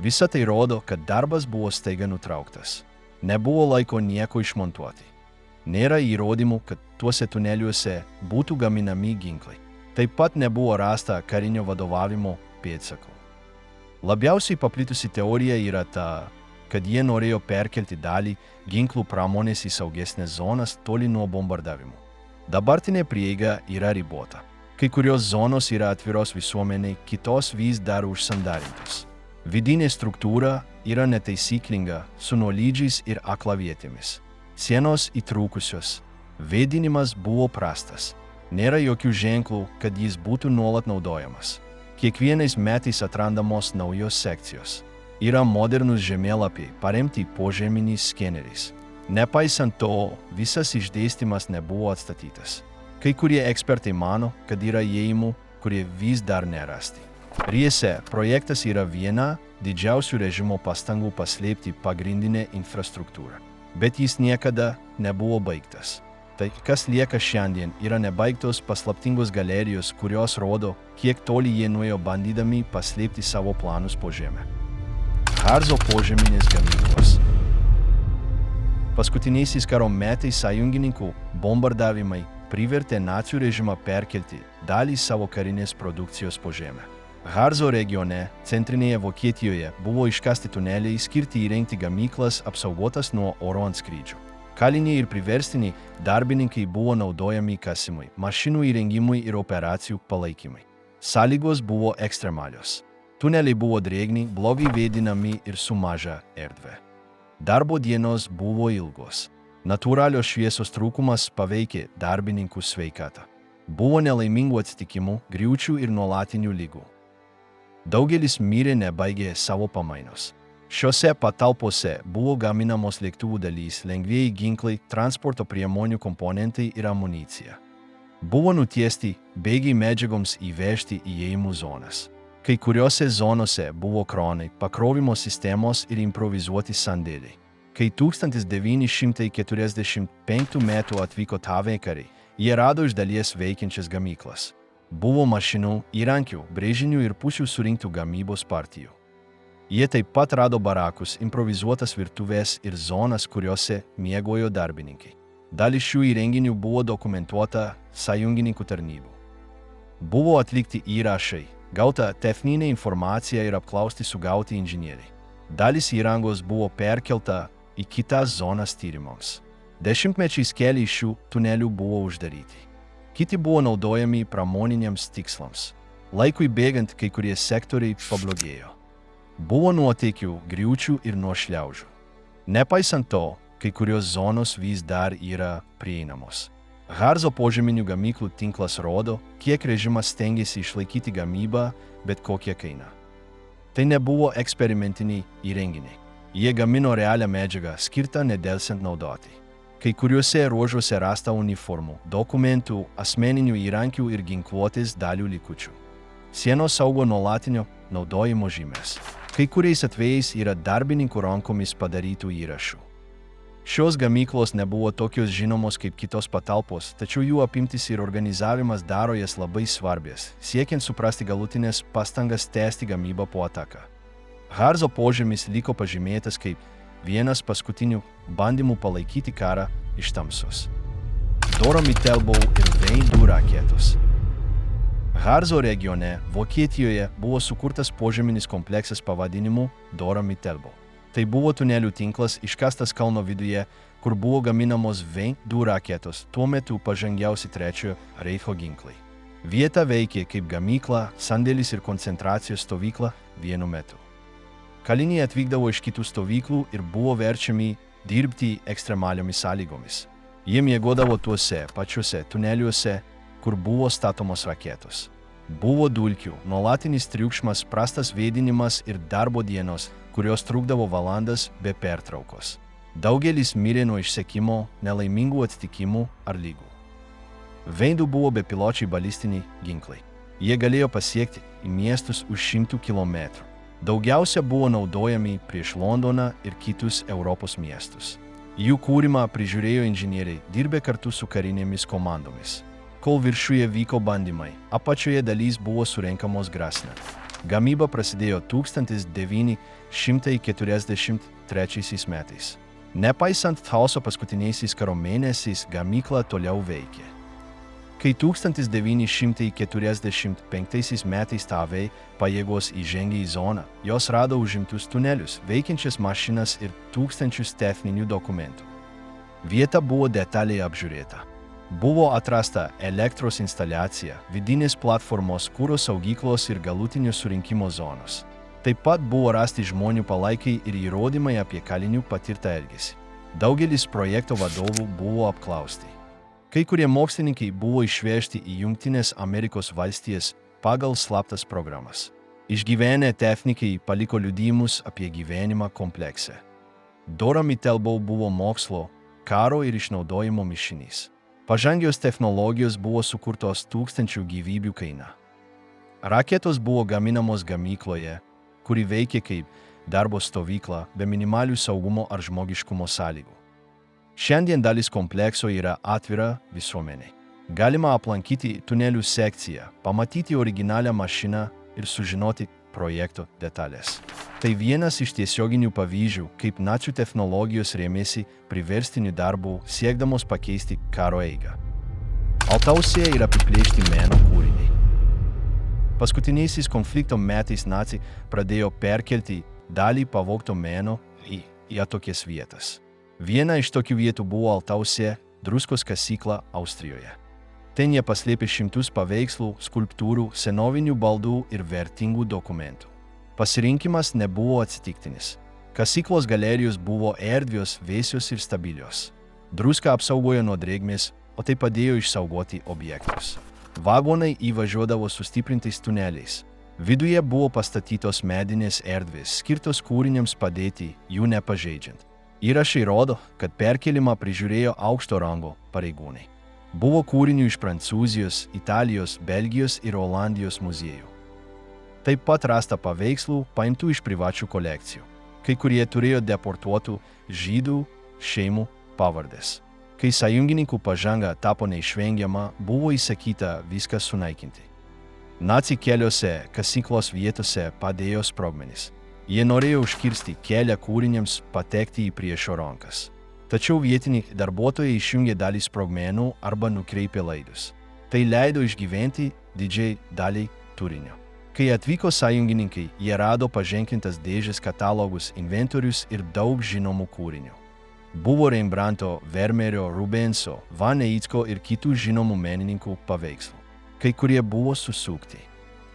Visa tai rodo, kad darbas buvo staiga nutrauktas. Nebuvo laiko nieko išmontuoti. Nėra įrodymų, kad tuose tuneliuose būtų gaminami ginklai. Taip pat nebuvo rasta karinio vadovavimo pėdsakų. Labiausiai paplitusi teorija yra ta, kad jie norėjo perkelti dalį ginklų pramonės į saugesnės zonas toli nuo bombardavimų. Dabartinė prieiga yra ribota. Kai kurios zonos yra atviros visuomeniai, kitos vis dar užsandarintos. Vidinė struktūra yra netaisyklinga, su nuolydžiais ir aklavietėmis. Sienos įtrūkusios. Vėdinimas buvo prastas. Nėra jokių ženklų, kad jis būtų nuolat naudojamas. Kiekvienais metais atrandamos naujos sekcijos. Yra modernus žemėlapiai paremti požeminiais skeneriais. Nepaisant to, visas išdėstymas nebuvo atstatytas. Kai kurie ekspertai mano, kad yra įėjimų, kurie vis dar nerasti. Riese projektas yra viena didžiausių režimo pastangų paslėpti pagrindinę infrastruktūrą. Bet jis niekada nebuvo baigtas. Tai, kas lieka šiandien, yra nebaigtos paslaptingos galerijos, kurios rodo, kiek toli jie nuėjo bandydami paslėpti savo planus po žemę. Harzo požeminės gamyklos. Paskutiniaisiais karo metais sąjungininkų bombardavimai privertė nacių režimą perkelti dalį savo karinės produkcijos po žemę. Harzo regione, centrinėje Vokietijoje, buvo iškasti tuneliai skirti įrengti gamyklas apsaugotas nuo oro antskrydžių. Kaliniai ir priverstiniai darbininkai buvo naudojami kasimui, mašinų įrengimui ir operacijų palaikymui. Sąlygos buvo ekstremalios. Tuneliai buvo drėgni, blogai vėdinami ir su maža erdve. Darbo dienos buvo ilgos. Natūralios šviesos trūkumas paveikė darbininkų sveikatą. Buvo nelaimingų atsitikimų, griūčių ir nuolatinių ligų. Daugelis mirė nebaigė savo pamainos. Šiose patalpose buvo gaminamos lėktuvų dalys, lengvieji ginklai, transporto priemonių komponentai ir amunicija. Buvo nutiesti bėgiai medžiagoms įvežti įėjimų zonas. Kai kuriuose zonose buvo kranai, pakrovimo sistemos ir improvizuoti sandėliai. Kai 1945 m. atvyko TAV kariai, jie rado iš dalies veikiančias gamyklas. Buvo mašinų, įrankių, brėžinių ir pusių surinktų gamybos partijų. Jie taip pat rado barakus, improvizuotas virtuvės ir zonas, kuriuose miegojo darbininkai. Dalis šių įrenginių buvo dokumentuota sąjungininkų tarnybų. Buvo atlikti įrašai, gauta techninė informacija ir apklausti sugauti inžinieriai. Dalis įrangos buvo perkelta į kitas zonas tyrimams. Dešimtmečiais keli šių tunelių buvo uždaryti. Kiti buvo naudojami pramoniniams tikslams. Laikui bėgant kai kurie sektoriai pablogėjo. Buvo nuotėkių, griūčių ir nuošliaužų. Nepaisant to, kai kurios zonos vis dar yra prieinamos. Harzo požeminių gamyklų tinklas rodo, kiek režimas stengiasi išlaikyti gamybą bet kokią kainą. Tai nebuvo eksperimentiniai įrenginiai. Jie gamino realią medžiagą, skirtą nedelsiant naudoti. Kai kuriuose ruožuose rasta uniformų, dokumentų, asmeninių įrankių ir ginkluotės dalių likučių. Sienos saugo nuolatinio naudojimo žymės. Kai kuriais atvejais yra darbininkų rankomis padarytų įrašų. Šios gamyklos nebuvo tokios žinomos kaip kitos patalpos, tačiau jų apimtis ir organizavimas daro jas labai svarbės, siekiant suprasti galutinės pastangas tęsti gamybą po ataką. Harzo požemis liko pažymėtas kaip vienas paskutinių bandymų palaikyti karą iš tamsos. Dora Mittelbau ir V2 raketos. Harzo regione, Vokietijoje, buvo sukurtas požeminis kompleksas pavadinimu Dora Mittelbau. Tai buvo tunelių tinklas iškastas kalno viduje, kur buvo gaminamos V2 raketos, tuo metu pažangiausi Trečiojo Reicho ginklai. Vieta veikė kaip gamykla, sandėlis ir koncentracijos stovykla vienu metu. Kaliniai atvykdavo iš kitų stovyklų ir buvo verčiami dirbti ekstremaliomis sąlygomis. Jie miegodavo tuose pačiuose tuneliuose, kur buvo statomos raketos. Buvo dulkių, nuolatinis triukšmas, prastas vėdinimas ir darbo dienos, kurios trukdavo valandas be pertraukos. Daugelis mirė nuo išsekimo, nelaimingų atsitikimų ar lygų. V2 buvo bepiločiai balistiniai ginklai. Jie galėjo pasiekti į miestus už 100 km. Daugiausia buvo naudojami prieš Londoną ir kitus Europos miestus. Jų kūrimą prižiūrėjo inžinieriai, dirbę kartu su karinėmis komandomis. Kol viršuje vyko bandymai, apačioje dalys buvo surenkamos grasnant. Gamyba prasidėjo 1943 metais. Nepaisant chaoso paskutiniaisiais karo mėnesiais, gamykla toliau veikė. Kai 1945 metais TAV pajėgos įžengė į zoną, jos rado užimtus tunelius, veikiančias mašinas ir tūkstančius techninių dokumentų. Vieta buvo detaliai apžiūrėta. Buvo atrasta elektros instaliacija, vidinės platformos, kuro saugyklos ir galutinio surinkimo zonos. Taip pat buvo rasti žmonių palaikai ir įrodymai apie kalinių patirtą elgesį. Daugelis projekto vadovų buvo apklausti. Kai kurie mokslininkai buvo išvežti į Jungtines Amerikos valstijas pagal slaptas programas. Išgyvenę technikai paliko liudijimus apie gyvenimą komplekse. Dora Mittelbau buvo mokslo, karo ir išnaudojimo mišinys. Pažangios technologijos buvo sukurtos tūkstančių gyvybių kaina. Raketos buvo gaminamos gamykloje, kuri veikė kaip darbo stovykla be minimalių saugumo ar žmogiškumo sąlygų. Šiandien dalis komplekso yra atvira visuomeniai. Galima aplankyti tunelių sekciją, pamatyti originalią mašiną ir sužinoti projekto detalės. Tai vienas iš tiesioginių pavyzdžių, kaip nacių technologijos rėmėsi priverstiniu darbu siekdamos pakeisti karo eigą. Altausėje yra apiplėšti meno kūriniai. Paskutiniaisiais konflikto metais naciai pradėjo perkelti dalį pavogto meno į atokias vietas. Viena iš tokių vietų buvo Altausėje druskos kasykla Austrijoje. Ten jie paslėpė šimtus paveikslų, skulptūrų, senovinių baldų ir vertingų dokumentų. Pasirinkimas nebuvo atsitiktinis. Kasyklos galerijos buvo erdvios, vėsios ir stabilios. Druska apsaugojo nuo drėgmės, o tai padėjo išsaugoti objektus. Vagonai įvažiuodavo sustiprintais tuneliais. Viduje buvo pastatytos medinės erdvės, skirtos kūriniams padėti, jų nepažeidžiant. Įrašai rodo, kad perkėlimą prižiūrėjo aukšto rango pareigūnai. Buvo kūrinių iš Prancūzijos, Italijos, Belgijos ir Olandijos muziejų. Taip pat rasta paveikslų paimtų iš privačių kolekcijų. Kai kurie turėjo deportuotų žydų šeimų pavardės. Kai sąjungininkų pažanga tapo neišvengiama, buvo įsakyta viską sunaikinti. Naciai keliose kasyklos vietose padėjo sprogmenis. Jie norėjo užkirsti kelią kūriniams patekti į priešo rankas. Tačiau vietiniai darbuotojai išjungė dalį sprogmenų arba nukreipė laidus. Tai leido išgyventi didžiai daliai turinio. Kai atvyko sąjungininkai, jie rado paženklintas dėžes, katalogus, inventorius ir daug žinomų kūrinių. Buvo Rembrandto, Vermeerio, Rubenso, Van Eyckio ir kitų žinomų menininkų paveikslų. Kai kurie buvo susukti.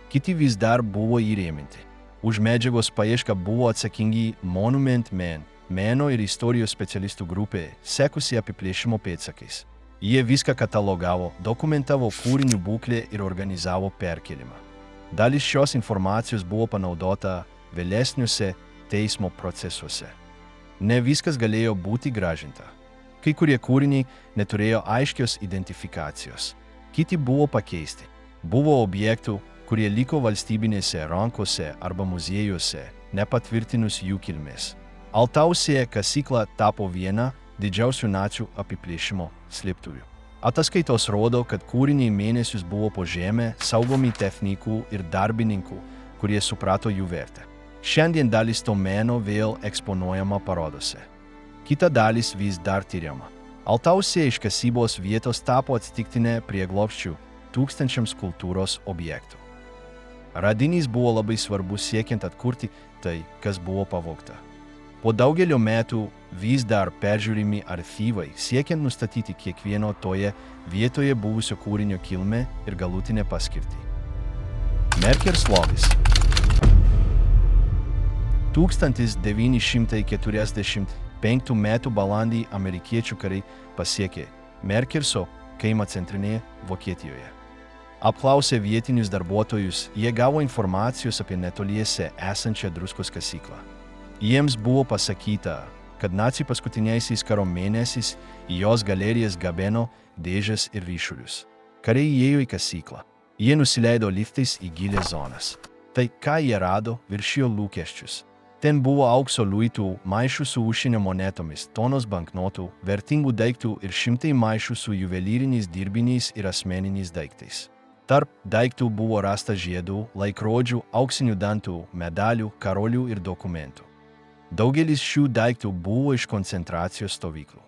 Kiti vis dar buvo įrėminti. Už medžiagos paiešką buvo atsakingi Monument Men, meno ir istorijos specialistų grupė, sekusi apiplėšimo pėdsakais. Jie viską katalogavo, dokumentavo kūrinių būklę ir organizavo perkėlimą. Dalis šios informacijos buvo panaudota vėlesniuose teismo procesuose. Ne viskas galėjo būti grąžinta. Kai kurie kūriniai neturėjo aiškios identifikacijos. Kiti buvo pakeisti. Buvo objektų, kurie liko valstybinėse rankose arba muziejuose, nepatvirtinus jų kilmės. Altausėje kasykla tapo viena didžiausių nacių apiplėšimo slėptuvių. Ataskaitos rodo, kad kūriniai mėnesius buvo po žemę saugomi technikų ir darbininkų, kurie suprato jų vertę. Šiandien dalis to meno vėl eksponuojama parodose. Kita dalis vis dar tyriama. Altausėje iš kasybos vietos tapo atsitiktinė prieglobsčių tūkstančiams kultūros objektų. Radinys buvo labai svarbus siekiant atkurti tai, kas buvo pavogta. Po daugelio metų vis dar peržiūrimi archyvai siekiant nustatyti kiekvieno toje vietoje buvusio kūrinio kilmę ir galutinę paskirtį. Merkers lobis. 1945 m. balandį amerikiečių kariai pasiekė Merkerso kaimą centrinėje Vokietijoje. Apklausė vietinius darbuotojus, jie gavo informacijos apie netoliese esančią druskos kasyklą. Jiems buvo pasakyta, kad naciai paskutiniaisiais karo mėnesiais į jos galerijas gabeno dėžes ir ryšulius. Kariai įėjo į kasyklą. Jie nusileido liftais į gilias zonas. Tai, ką jie rado, viršijo lūkesčius. Ten buvo aukso luitų, maišų su užsienio monetomis, tonos banknotų, vertingų daiktų ir šimtai maišų su juvelyriniais dirbiniais ir asmeniniais daiktais. Tarp daiktų buvo rasta žiedų, laikrodžių, auksinių dantų, medalių, karolių ir dokumentų. Daugelis šių daiktų buvo iš koncentracijos stovyklų.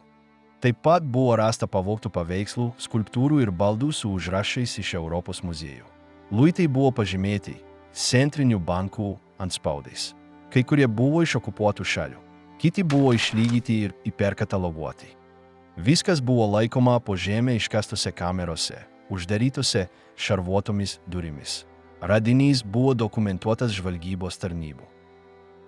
Taip pat buvo rasta pavogtų paveikslų, skulptūrų ir baldų su užrašais iš Europos muziejų. Luitai buvo pažymėti centrinių bankų antspaudais. Kai kurie buvo iš okupuotų šalių, kiti buvo išlygyti ir hiperkataloguoti. Viskas buvo laikoma po žemę iškastose kamerose, uždarytose šarvuotomis durimis. Radinys buvo dokumentuotas žvalgybos tarnybų.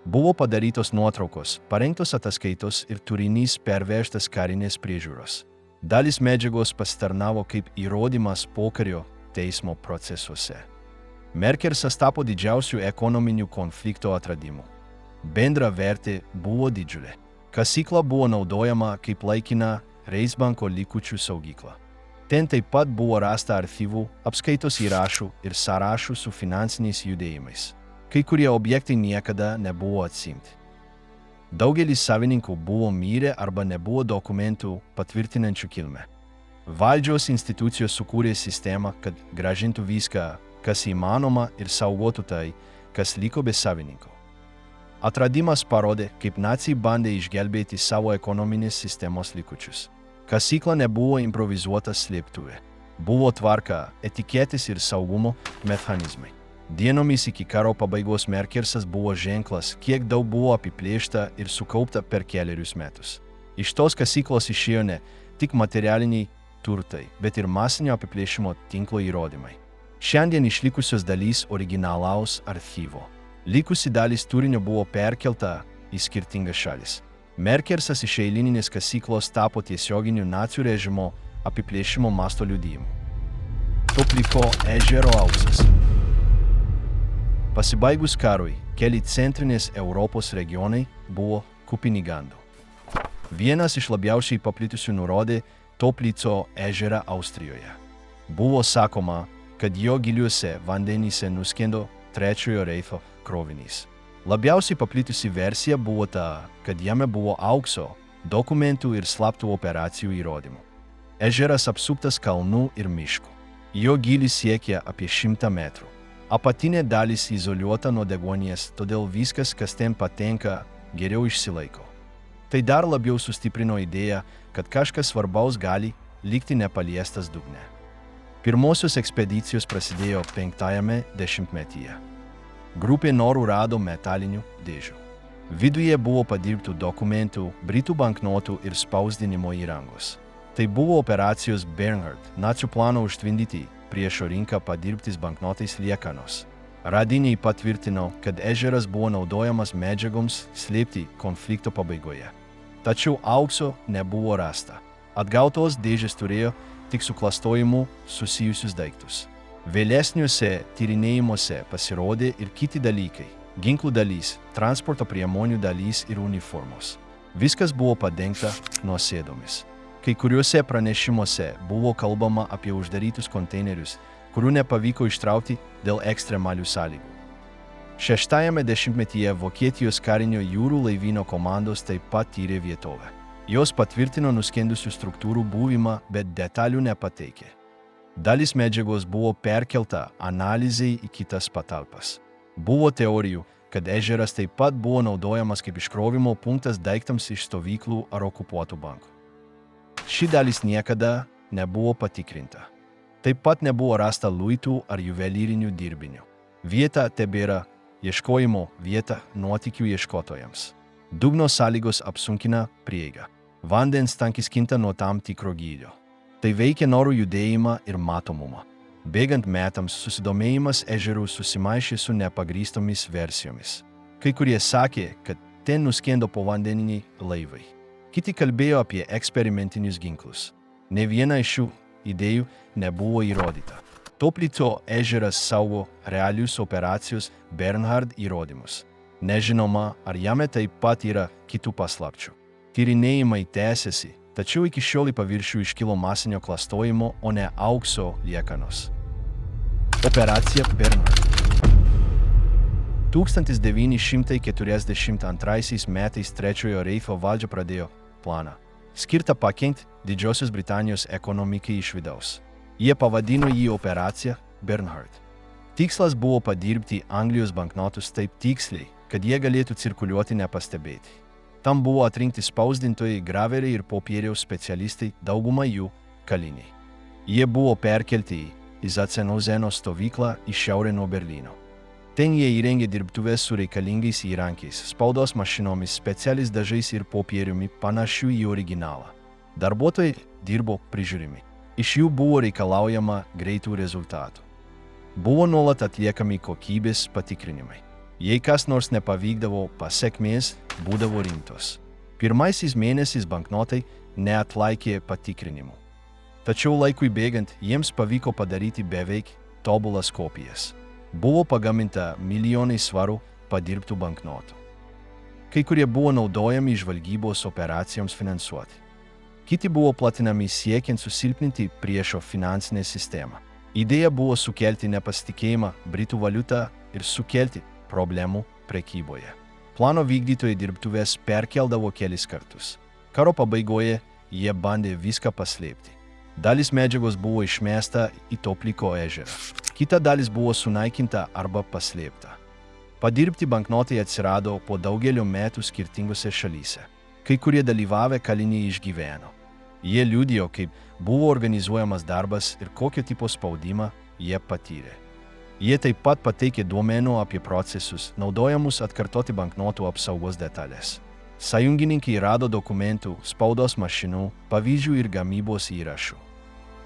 Buvo padarytos nuotraukos, parengtos ataskaitos ir turinys pervežtas karinės priežiūros. Dalis medžiagos pasitarnavo kaip įrodymas pokario teismo procesuose. Merkersas tapo didžiausių ekonominių konflikto atradimų. Bendra vertė buvo didžiulė. Kasykla buvo naudojama kaip laikina Reichsbanko likučių saugykla. Ten taip pat buvo rasta archyvų, apskaitos įrašų ir sąrašų su finansiniais judėjimais. Kai kurie objektai niekada nebuvo atsiimti. Daugelis savininkų buvo mirę arba nebuvo dokumentų patvirtinančių kilmę. Valdžios institucijos sukūrė sistemą, kad grąžintų viską, kas įmanoma ir saugotų tai, kas liko be savininko. Atradimas parodė, kaip naciai bandė išgelbėti savo ekonominės sistemos likučius. Kasykla nebuvo improvizuota slėptuvė. Buvo tvarka, etiketės ir saugumo mechanizmai. Dienomis iki karo pabaigos Merkersas buvo ženklas, kiek daug buvo apiplėšta ir sukaupta per kelerius metus. Iš tos kasyklos išėjo ne tik materialiniai turtai, bet ir masinio apiplėšimo tinklo įrodymai. Šiandien išlikusios dalys originalaus archyvo. Likusi dalis turinio buvo perkelta į skirtingas šalis. Merkersas iš eilinės kasyklos tapo tiesioginiu nacių režimo apiplėšimo masto liudijimu. Topliko ežero auksas. Pasibaigus karui, keli centrinės Europos regionai buvo kupini gandų. Vienas iš labiausiai paplitusių nurodė Toplico ežerą Austrijoje. Buvo sakoma, kad jo giliuose vandenyse nuskendo Trečiojo Reicho krovinys. Labiausiai paplitusi versija buvo ta, kad jame buvo aukso, dokumentų ir slaptų operacijų įrodymų. Ežeras apsuptas kalnų ir miškų. Jo gylis siekia apie 100 metrų. Apatinė dalis izoliuota nuo deguonies, todėl viskas, kas ten patenka, geriau išsilaiko. Tai dar labiau sustiprino idėją, kad kažkas svarbaus gali likti nepaliestas dugne. Pirmosios ekspedicijos prasidėjo 5-ame dešimtmetyje. Grupė norų rado metalinių dėžių. Viduje buvo padirbtų dokumentų, britų banknotų ir spausdinimo įrangos. Tai buvo operacijos Bernhard, nacių plano užtvindyti priešo rinką padirbtis banknotais liekanos. Radiniai patvirtino, kad ežeras buvo naudojamas medžiagoms slėpti konflikto pabaigoje. Tačiau aukso nebuvo rasta. Atgautos dėžės turėjo tik su klastojimu susijusius daiktus. Vėlesniuose tyrinėjimuose pasirodė ir kiti dalykai – ginklų dalys, transporto priemonių dalys ir uniformos. Viskas buvo padengta nuosėdomis. Kai kuriuose pranešimuose buvo kalbama apie uždarytus konteinerius, kurių nepavyko ištraukti dėl ekstremalių sąlygų. 6-ame dešimtmetyje Vokietijos karinio jūrų laivyno komandos taip pat tyrė vietovę. Jos patvirtino nuskendusių struktūrų buvimą, bet detalių nepateikė. Dalis medžiagos buvo perkelta analizei į kitas patalpas. Buvo teorijų, kad ežeras taip pat buvo naudojamas kaip iškrovimo punktas daiktams iš stovyklų ar okupuotų bankų. Ši dalis niekada nebuvo patikrinta. Taip pat nebuvo rasta luitų ar juvelyrinių dirbinių. Vieta tebėra ieškojimo vieta nuotykių ieškotojams. Dugno sąlygos apsunkina prieigą. Vandens tankis kinta nuo tam tikro gylio. Tai veikia norų judėjimą ir matomumą. Bėgant metams susidomėjimas ežerų susimaišė su nepagrįstomis versijomis. Kai kurie sakė, kad ten nuskendo povandeniniai laivai. Kiti kalbėjo apie eksperimentinius ginklus. Ne viena iš šių idėjų nebuvo įrodyta. Toplico ežeras saugo realius operacijos Bernhard įrodymus. Nežinoma, ar jame taip pat yra kitų paslapčių. Tyrinėjimai tęsiasi, tačiau iki šiol į paviršių iškilo masinio klastojimo, o ne aukso liekanos. Operacija Bernhard. 1942 metais Trečiojo Reicho valdžia pradėjo planą, skirtą pakenkti Didžiosios Britanijos ekonomikai iš vidaus. Jie pavadino jį operacija Bernhard. Tikslas buvo padirbti Anglijos banknotus taip tiksliai, kad jie galėtų cirkuliuoti nepastebėti. Tam buvo atrinkti spausdintojai, graveriai ir popieriaus specialistai, dauguma jų kaliniai. Jie buvo perkelti į Zacenozeno stovyklą į šiaurę nuo Berlyno. Ten jie įrengė dirbtuves su reikalingais įrankiais, spaudos mašinomis, specialiais dažais ir popieriumi panašių į originalą. Darbuotojai dirbo prižiūrimi. Iš jų buvo reikalaujama greitų rezultatų. Buvo nuolat atliekami kokybės patikrinimai. Jei kas nors nepavykdavo, pasekmės būdavo rimtos. Pirmaisiais mėnesiais banknotai neatlaikė patikrinimų. Tačiau laikui bėgant jiems pavyko padaryti beveik tobulas kopijas. Buvo pagaminta milijonai svarų padirbtų banknotų. Kai kurie buvo naudojami žvalgybos operacijoms finansuoti. Kiti buvo platinami siekiant susilpninti priešo finansinę sistemą. Idėja buvo sukelti nepasitikėjimą Britų valiutą ir sukelti problemų prekyboje. Plano vykdytojai dirbtuves perkeldavo kelis kartus. Karo pabaigoje jie bandė viską paslėpti. Dalis medžiagos buvo išmesta į Toplico ežerą. Kita dalis buvo sunaikinta arba paslėpta. Padirbti banknotai atsirado po daugelio metų skirtingose šalyse. Kai kurie dalyvavę kaliniai išgyveno. Jie liudijo, kaip buvo organizuojamas darbas ir kokio tipo spaudimą jie patyrė. Jie taip pat pateikė duomenų apie procesus, naudojamus atkartoti banknotų apsaugos detalės. Sąjungininkai rado dokumentų, spaudos mašinų, pavyzdžių ir gamybos įrašų.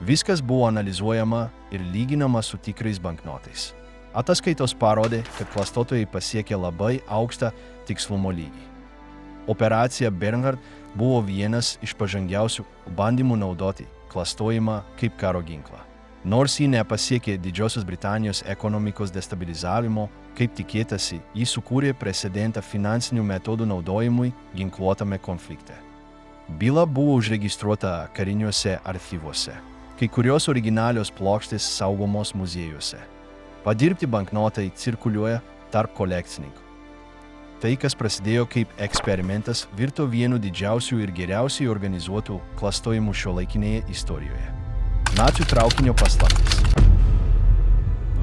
Viskas buvo analizuojama ir lyginama su tikrais banknotais. Ataskaitos parodė, kad klastotojai pasiekė labai aukštą tikslumo lygį. Operacija Bernhard buvo vienas iš pažangiausių bandymų naudoti klastojimą kaip karo ginklą. Nors ji nepasiekė Didžiosios Britanijos ekonomikos destabilizavimo, kaip tikėtasi, ji sukūrė precedentą finansinių metodų naudojimui ginkluotame konflikte. Byla buvo užregistruota kariniuose archyvuose. Kai kurios originalios plokštės saugomos muziejuose. Padirbti banknotai cirkuliuoja tarp kolekcininkų. Tai, kas prasidėjo kaip eksperimentas, virto vienu didžiausių ir geriausiai organizuotų klastojimų šiuolaikinėje istorijoje. Nacių traukinio paslaptis.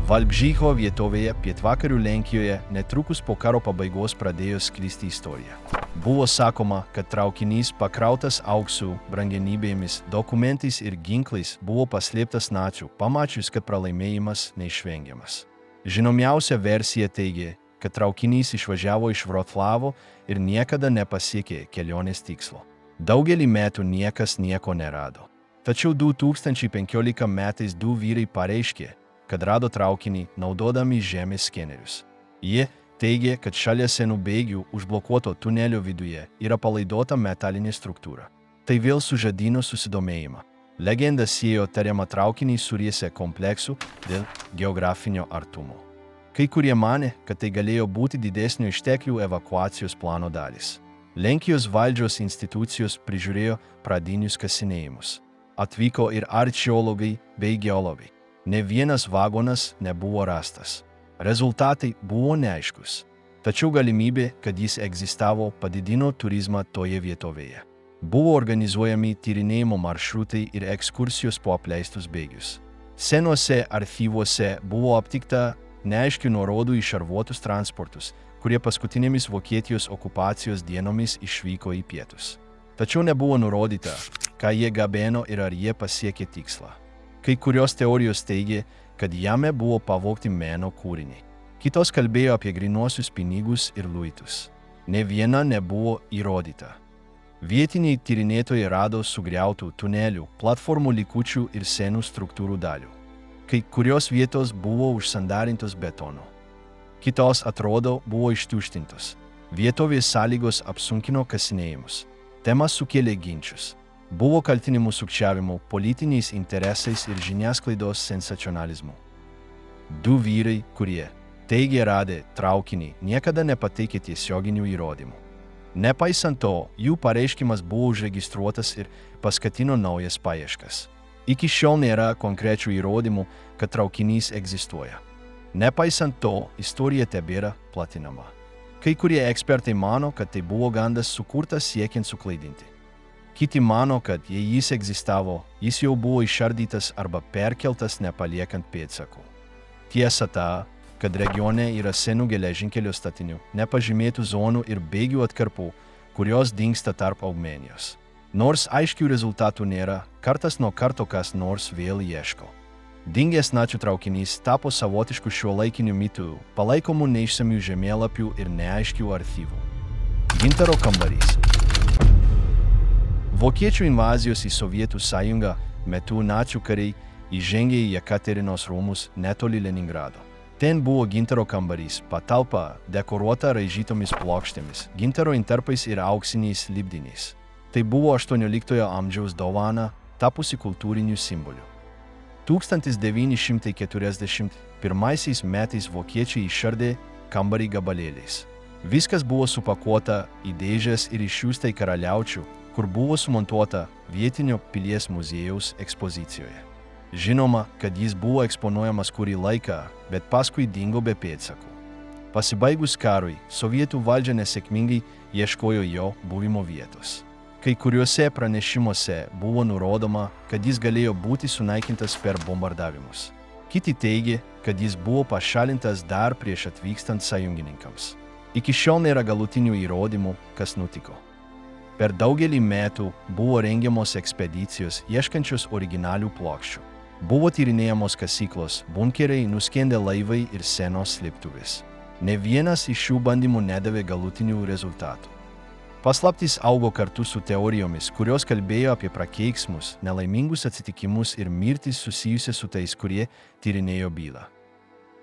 Valbžycho vietovėje pietvakarių Lenkijoje netrukus po karo pabaigos pradėjo sklisti istorija. Buvo sakoma, kad traukinys pakrautas auksu, brangenybėmis, dokumentais ir ginklais buvo paslėptas nacių, pamačius, kad pralaimėjimas neišvengiamas. Žinomiausia versija teigė, kad traukinys išvažiavo iš Vroclavo ir niekada nepasiekė kelionės tikslo. Daugelį metų niekas nieko nerado. Tačiau 2015 metais du vyrai pareiškė, kad rado traukinį naudodami žemės skenerius. Jie teigė, kad šalia senų bėgių užblokuoto tunelio viduje yra palaidota metalinė struktūra. Tai vėl sužadino susidomėjimą. Legenda siejo tariamą traukinį su Riese kompleksu dėl geografinio artumo. Kai kurie manė, kad tai galėjo būti didesnio išteklių evakuacijos plano dalis. Lenkijos valdžios institucijos prižiūrėjo pradinius kasinėjimus. Atvyko ir archeologai bei geologai. Ne vienas vagonas nebuvo rastas. Rezultatai buvo neaiškus. Tačiau galimybė, kad jis egzistavo, padidino turizmą toje vietovėje. Buvo organizuojami tyrinėjimo maršrutai ir ekskursijos po apleistus bėgius. Senuose archyvuose buvo aptikta neaiškių nuorodų į šarvuotus transportus, kurie paskutinėmis Vokietijos okupacijos dienomis išvyko į pietus. Tačiau nebuvo nurodyta, ką jie gabeno ir ar jie pasiekė tikslą. Kai kurios teorijos teigė, kad jame buvo pavogti meno kūriniai. Kitos kalbėjo apie grynuosius pinigus ir luitus. Ne viena nebuvo įrodyta. Vietiniai tyrinėtojai rado sugriautų tunelių, platformų likučių ir senų struktūrų dalių. Kai kurios vietos buvo užsandarintos betonu. Kitos, atrodo, buvo ištuštintos. Vietovės sąlygos apsunkino kasinėjimus. Tema sukėlė ginčius. Buvo kaltinimų sukčiavimu, politiniais interesais ir žiniasklaidos sensacionalizmu. Du vyrai, kurie teigė radę traukinį, niekada nepateikė tiesioginių įrodymų. Nepaisant to, jų pareiškimas buvo užregistruotas ir paskatino naujas paieškas. Iki šiol nėra konkrečių įrodymų, kad traukinys egzistuoja. Nepaisant to, istorija tebėra platinama. Kai kurie ekspertai mano, kad tai buvo gandas sukurtas siekiant suklaidinti. Kiti mano, kad jei jis egzistavo, jis jau buvo išardytas arba perkeltas nepaliekant pėdsakų. Tiesa ta, kad regione yra senų geležinkelio statinių, nepažymėtų zonų ir bėgių atkarpų, kurios dingsta tarp augmenijos. Nors aiškių rezultatų nėra, kartas nuo karto kas nors vėl ieško. Dingęs nacių traukinys tapo savotišku šiuolaikiniu mitu, palaikomų neišsamių žemėlapių ir neaiškių archyvų. Gintaro kambarys. Vokiečių invazijos į Sovietų sąjungą metu nacių kariai įžengė į Jekaterinos rūmus netoli Leningrado. Ten buvo gintaro kambarys, patalpa dekoruota raižytomis plokštėmis, gintaro intarpais ir auksiniais lipdiniais. Tai buvo 18 amžiaus dovana, tapusi kultūriniu simboliu. 1941 metais vokiečiai išardė kambarį gabalėliais. Viskas buvo supakuota į dėžes ir išsiųsta į Karaliaučių, kur buvo sumontuota vietinio pilies muziejaus ekspozicijoje. Žinoma, kad jis buvo eksponuojamas kurį laiką, bet paskui dingo be pėdsakų. Pasibaigus karui, sovietų valdžia nesėkmingai ieškojo jo buvimo vietos. Kai kuriuose pranešimuose buvo nurodoma, kad jis galėjo būti sunaikintas per bombardavimus. Kiti teigė, kad jis buvo pašalintas dar prieš atvykstant sąjungininkams. Iki šiol nėra galutinių įrodymų, kas nutiko. Per daugelį metų buvo rengiamos ekspedicijos ieškančios originalių plokščių. Buvo tyrinėjamos kasyklos, bunkeriai, nuskendę laivai ir senos slėptuvės. Ne vienas iš šių bandymų nedavė galutinių rezultatų. Paslaptys augo kartu su teorijomis, kurios kalbėjo apie prakeiksmus, nelaimingus atsitikimus ir mirtis susijusias su tais, kurie tyrinėjo bylą.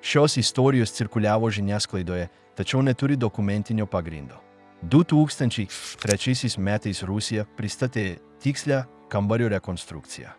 Šios istorijos cirkuliavo žiniasklaidoje, tačiau neturi dokumentinio pagrindo. 2003 metais Rusija pristatė tikslę kambario rekonstrukciją.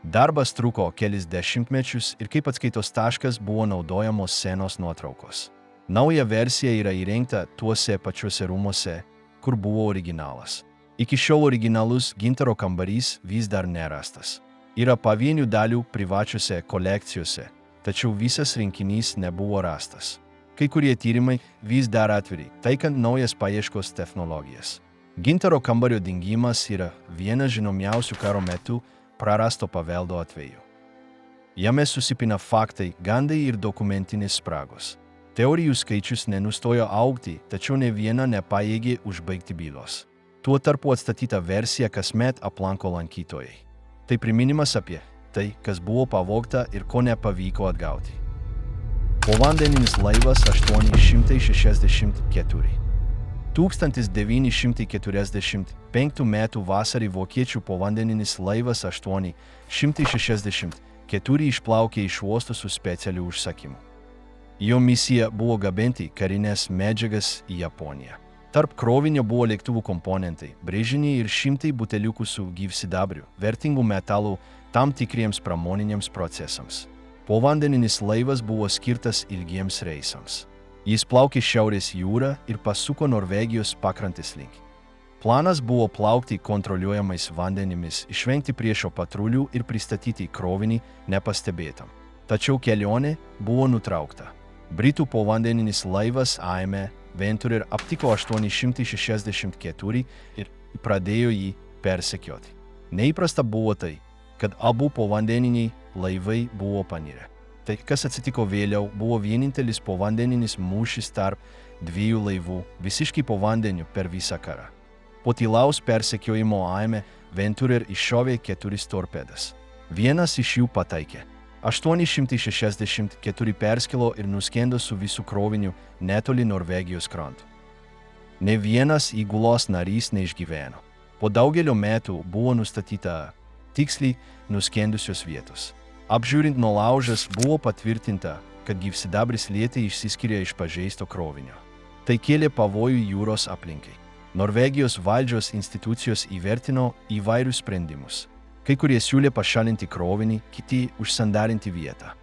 Darbas truko kelis dešimtmečius ir kaip atskaitos taškas buvo naudojamos senos nuotraukos. Nauja versija yra įrengta tuose pačiuose rūmuose, kur buvo originalas. Iki šiol originalus gintaro kambarys vis dar nerastas. Yra pavienių dalių privačiose kolekcijose, tačiau visas rinkinys nebuvo rastas. Kai kurie tyrimai vis dar atviri, taikant naujas paieškos technologijas. Gintaro kambario dingimas yra vienas žinomiausių karo metu prarasto paveldo atvejų. Jame susipina faktai, gandai ir dokumentinės spragos. Teorijų skaičius nenustojo augti, tačiau ne viena nepajėgė užbaigti bylos. Tuo tarpu atstatyta versija kasmet aplanko lankytojai. Tai priminimas apie tai, kas buvo pavogta ir ko nepavyko atgauti. Povandeninis laivas 864. 1945 m. vasarį vokiečių povandeninis laivas 864 išplaukė iš uosto su specialiu užsakymu. Jo misija buvo gabenti karinės medžiagas į Japoniją. Tarp krovinio buvo lėktuvų komponentai, brėžiniai ir šimtai buteliukų su gyvsidabriu, vertingų metalų tam tikriems pramoniniams procesams. Povandeninis laivas buvo skirtas ilgiems reisams. Jis plaukė Šiaurės jūrą ir pasuko Norvegijos pakrantės link. Planas buvo plaukti kontroliuojamais vandenimis, išvengti priešo patrulių ir pristatyti krovinį nepastebėtam. Tačiau kelionė buvo nutraukta. Britų povandeninis laivas AM Venturer aptiko 864 ir pradėjo jį persekioti. Neįprasta buvo tai, kad abu povandeniniai laivai buvo panirę. Tai, kas atsitiko vėliau, buvo vienintelis povandeninis mūšis tarp dviejų laivų visiškai po vandeniu per visą karą. Po tylaus persekiojimo AM Venturer iššovė 4 torpedas. Vienas iš jų pataikė. 864 perskilo ir nuskendo su visu kroviniu netoli Norvegijos krantų. Ne vienas įgulos narys neišgyveno. Po daugelio metų buvo nustatyta tiksliai nuskendusios vietos. Apžiūrint nuolaužas buvo patvirtinta, kad gyvsidabris lėtai išsiskiria iš pažeisto krovinio. Tai kėlė pavojų jūros aplinkai. Norvegijos valdžios institucijos įvertino įvairius sprendimus. Kai kurie siūlė pašalinti krovinį, kiti užsandarinti vietą.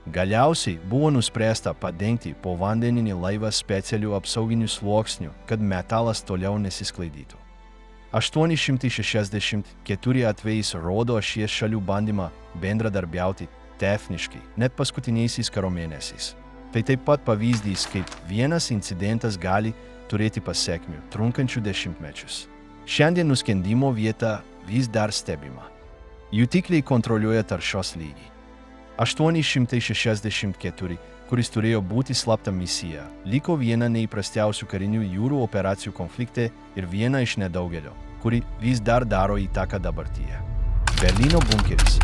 Galiausiai buvo nuspręsta padengti povandeninį laivą specialiu apsauginiu sluoksniu, kad metalas toliau nesisklaidytų. 864 atvejais rodo ašies šalių bandymą bendradarbiauti techniškai, net paskutiniaisiais karo mėnesiais. Tai taip pat pavyzdys, kaip vienas incidentas gali turėti pasekmių, trunkančių dešimtmečius. Šiandien nuskendimo vieta vis dar stebima. Jutikliai kontroliuoja taršos lygį. 864, kuris turėjo būti slapta misija, liko viena neįprastiausių karinių jūrų operacijų konflikte ir viena iš nedaugelio, kuri vis dar daro įtaką dabartyje. Berlyno bunkeris.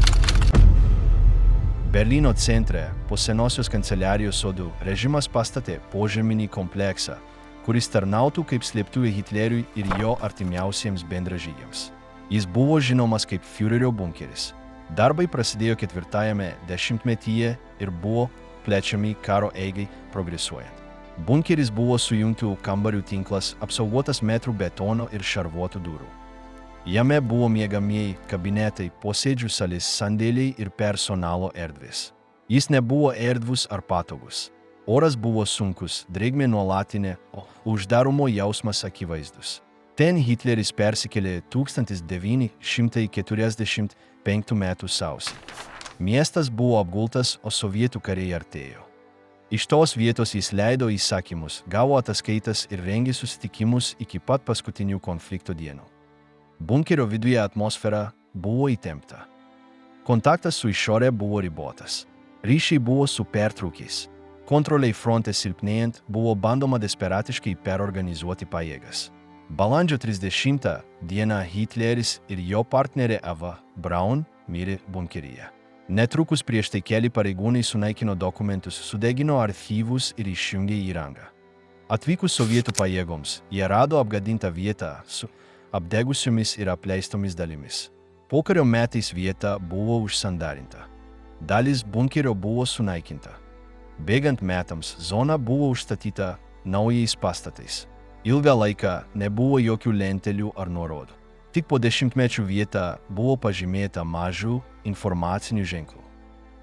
Berlyno centre, po senosios kanceliarijos sodų, režimas pastatė požeminį kompleksą, kuris tarnautų kaip slėptuvė Hitleriui ir jo artimiausiems bendražygiams. Jis buvo žinomas kaip Führerio bunkeris. Darbai prasidėjo 4-ajame dešimtmetyje ir buvo plečiami karo eigai progresuojant. Bunkeris buvo sujungtų kambarių tinklas, apsaugotas metrų betono ir šarvuotų durų. Jame buvo miegamieji kabinetai, posėdžių salės, sandėliai ir personalo erdvės. Jis nebuvo erdvus ar patogus. Oras buvo sunkus, drėgmė nuolatinė, o uždarumo jausmas akivaizdus. Ten Hitleris persikėlė 1945 m. sausį. Miestas buvo apgultas, o sovietų kariai artėjo. Iš tos vietos jis leido įsakymus, gavo ataskaitas ir rengė susitikimus iki pat paskutinių konflikto dienų. Bunkerio viduje atmosfera buvo įtempta. Kontaktas su išore buvo ribotas. Ryšiai buvo su pertrūkiais. Kontroliai fronte silpnėjant buvo bandoma desperatiškai perorganizuoti pajėgas. Balandžio 30 dieną Hitleris ir jo partnerė Eva Braun mirė bunkeryje. Netrukus prieš tai keli pareigūnai sunaikino dokumentus, sudegino archyvus ir išjungė įrangą. Atvykus sovietų pajėgoms, jie rado apgadintą vietą su apdegusiomis ir apleistomis dalimis. Pokario metais vieta buvo užsandarinta. Dalis bunkerio buvo sunaikinta. Bėgant metams, zona buvo užstatyta naujais pastatais. Ilgą laiką nebuvo jokių lentelių ar nuorodų. Tik po dešimtmečių vieta buvo pažymėta mažų informacinių ženklų.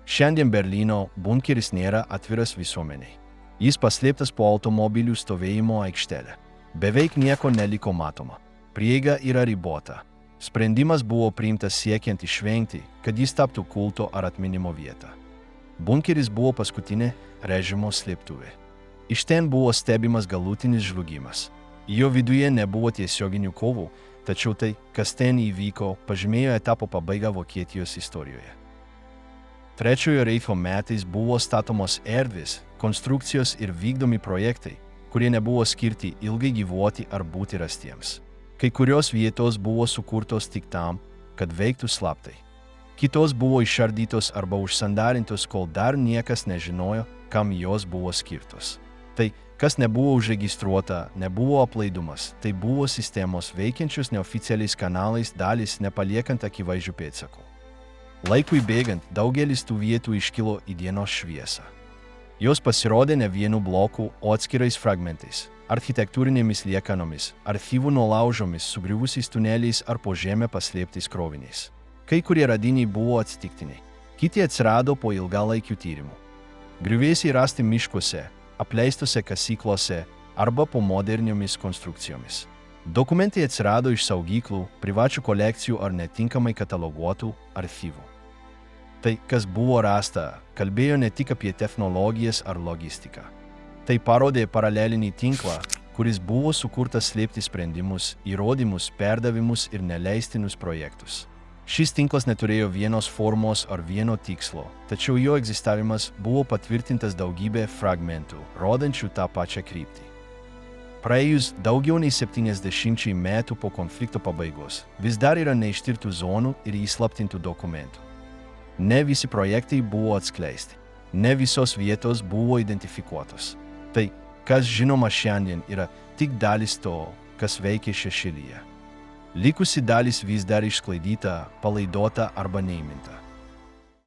Šiandien Berlyno bunkeris nėra atviras visuomeniai. Jis paslėptas po automobilių stovėjimo aikštelę. Beveik nieko neliko matoma. Prieiga yra ribota. Sprendimas buvo priimtas siekiant išvengti, kad jis taptų kulto ar atminimo vieta. Bunkeris buvo paskutinė režimo slėptuvė. Iš ten buvo stebimas galutinis žlugimas. Jo viduje nebuvo tiesioginių kovų, tačiau tai, kas ten įvyko, pažymėjo etapo pabaigą Vokietijos istorijoje. Trečiojo Reicho metais buvo statomos erdvės, konstrukcijos ir vykdomi projektai, kurie nebuvo skirti ilgai gyvuoti ar būti rastiems. Kai kurios vietos buvo sukurtos tik tam, kad veiktų slaptai. Kitos buvo išardytos arba užsandarintos, kol dar niekas nežinojo, kam jos buvo skirtos. Tai, kas nebuvo užregistruota, nebuvo aplaidumas, tai buvo sistemos veikiančios neoficialiais kanalais dalis, nepaliekant akivaizdžių pėdsakų. Laikui bėgant, daugelis tų vietų iškilo į dienos šviesą. Jos pasirodė ne vienu bloku, o atskirais fragmentais, architektūrinėmis liekanomis, archyvų nuolaužomis, sugriuvusiais tuneliais ar po žemę paslėptais kroviniais. Kai kurie radiniai buvo atsitiktiniai, kiti atsirado po ilgalaikių tyrimų. Griuvėsiai rasti miškuose, apleistose kasyklose arba po moderniomis konstrukcijomis. Dokumentai atsirado iš saugyklų, privačių kolekcijų ar netinkamai kataloguotų archyvų. Tai, kas buvo rasta, kalbėjo ne tik apie technologijas ar logistiką. Tai parodė paralelinį tinklą, kuris buvo sukurtas slėpti sprendimus, įrodymus, perdavimus ir neleistinus projektus. Šis tinklas neturėjo vienos formos ar vieno tikslo, tačiau jo egzistavimas buvo patvirtintas daugybė fragmentų, rodančių tą pačią kryptį. Praėjus daugiau nei 70 metų po konflikto pabaigos, vis dar yra neištirtų zonų ir įslaptintų dokumentų. Ne visi projektai buvo atskleisti, ne visos vietos buvo identifikuotos. Tai, kas žinoma šiandien, yra tik dalis to, kas veikia šešėlyje. Likusi dalis vis dar išsklaidyta, palaidota arba neįminta.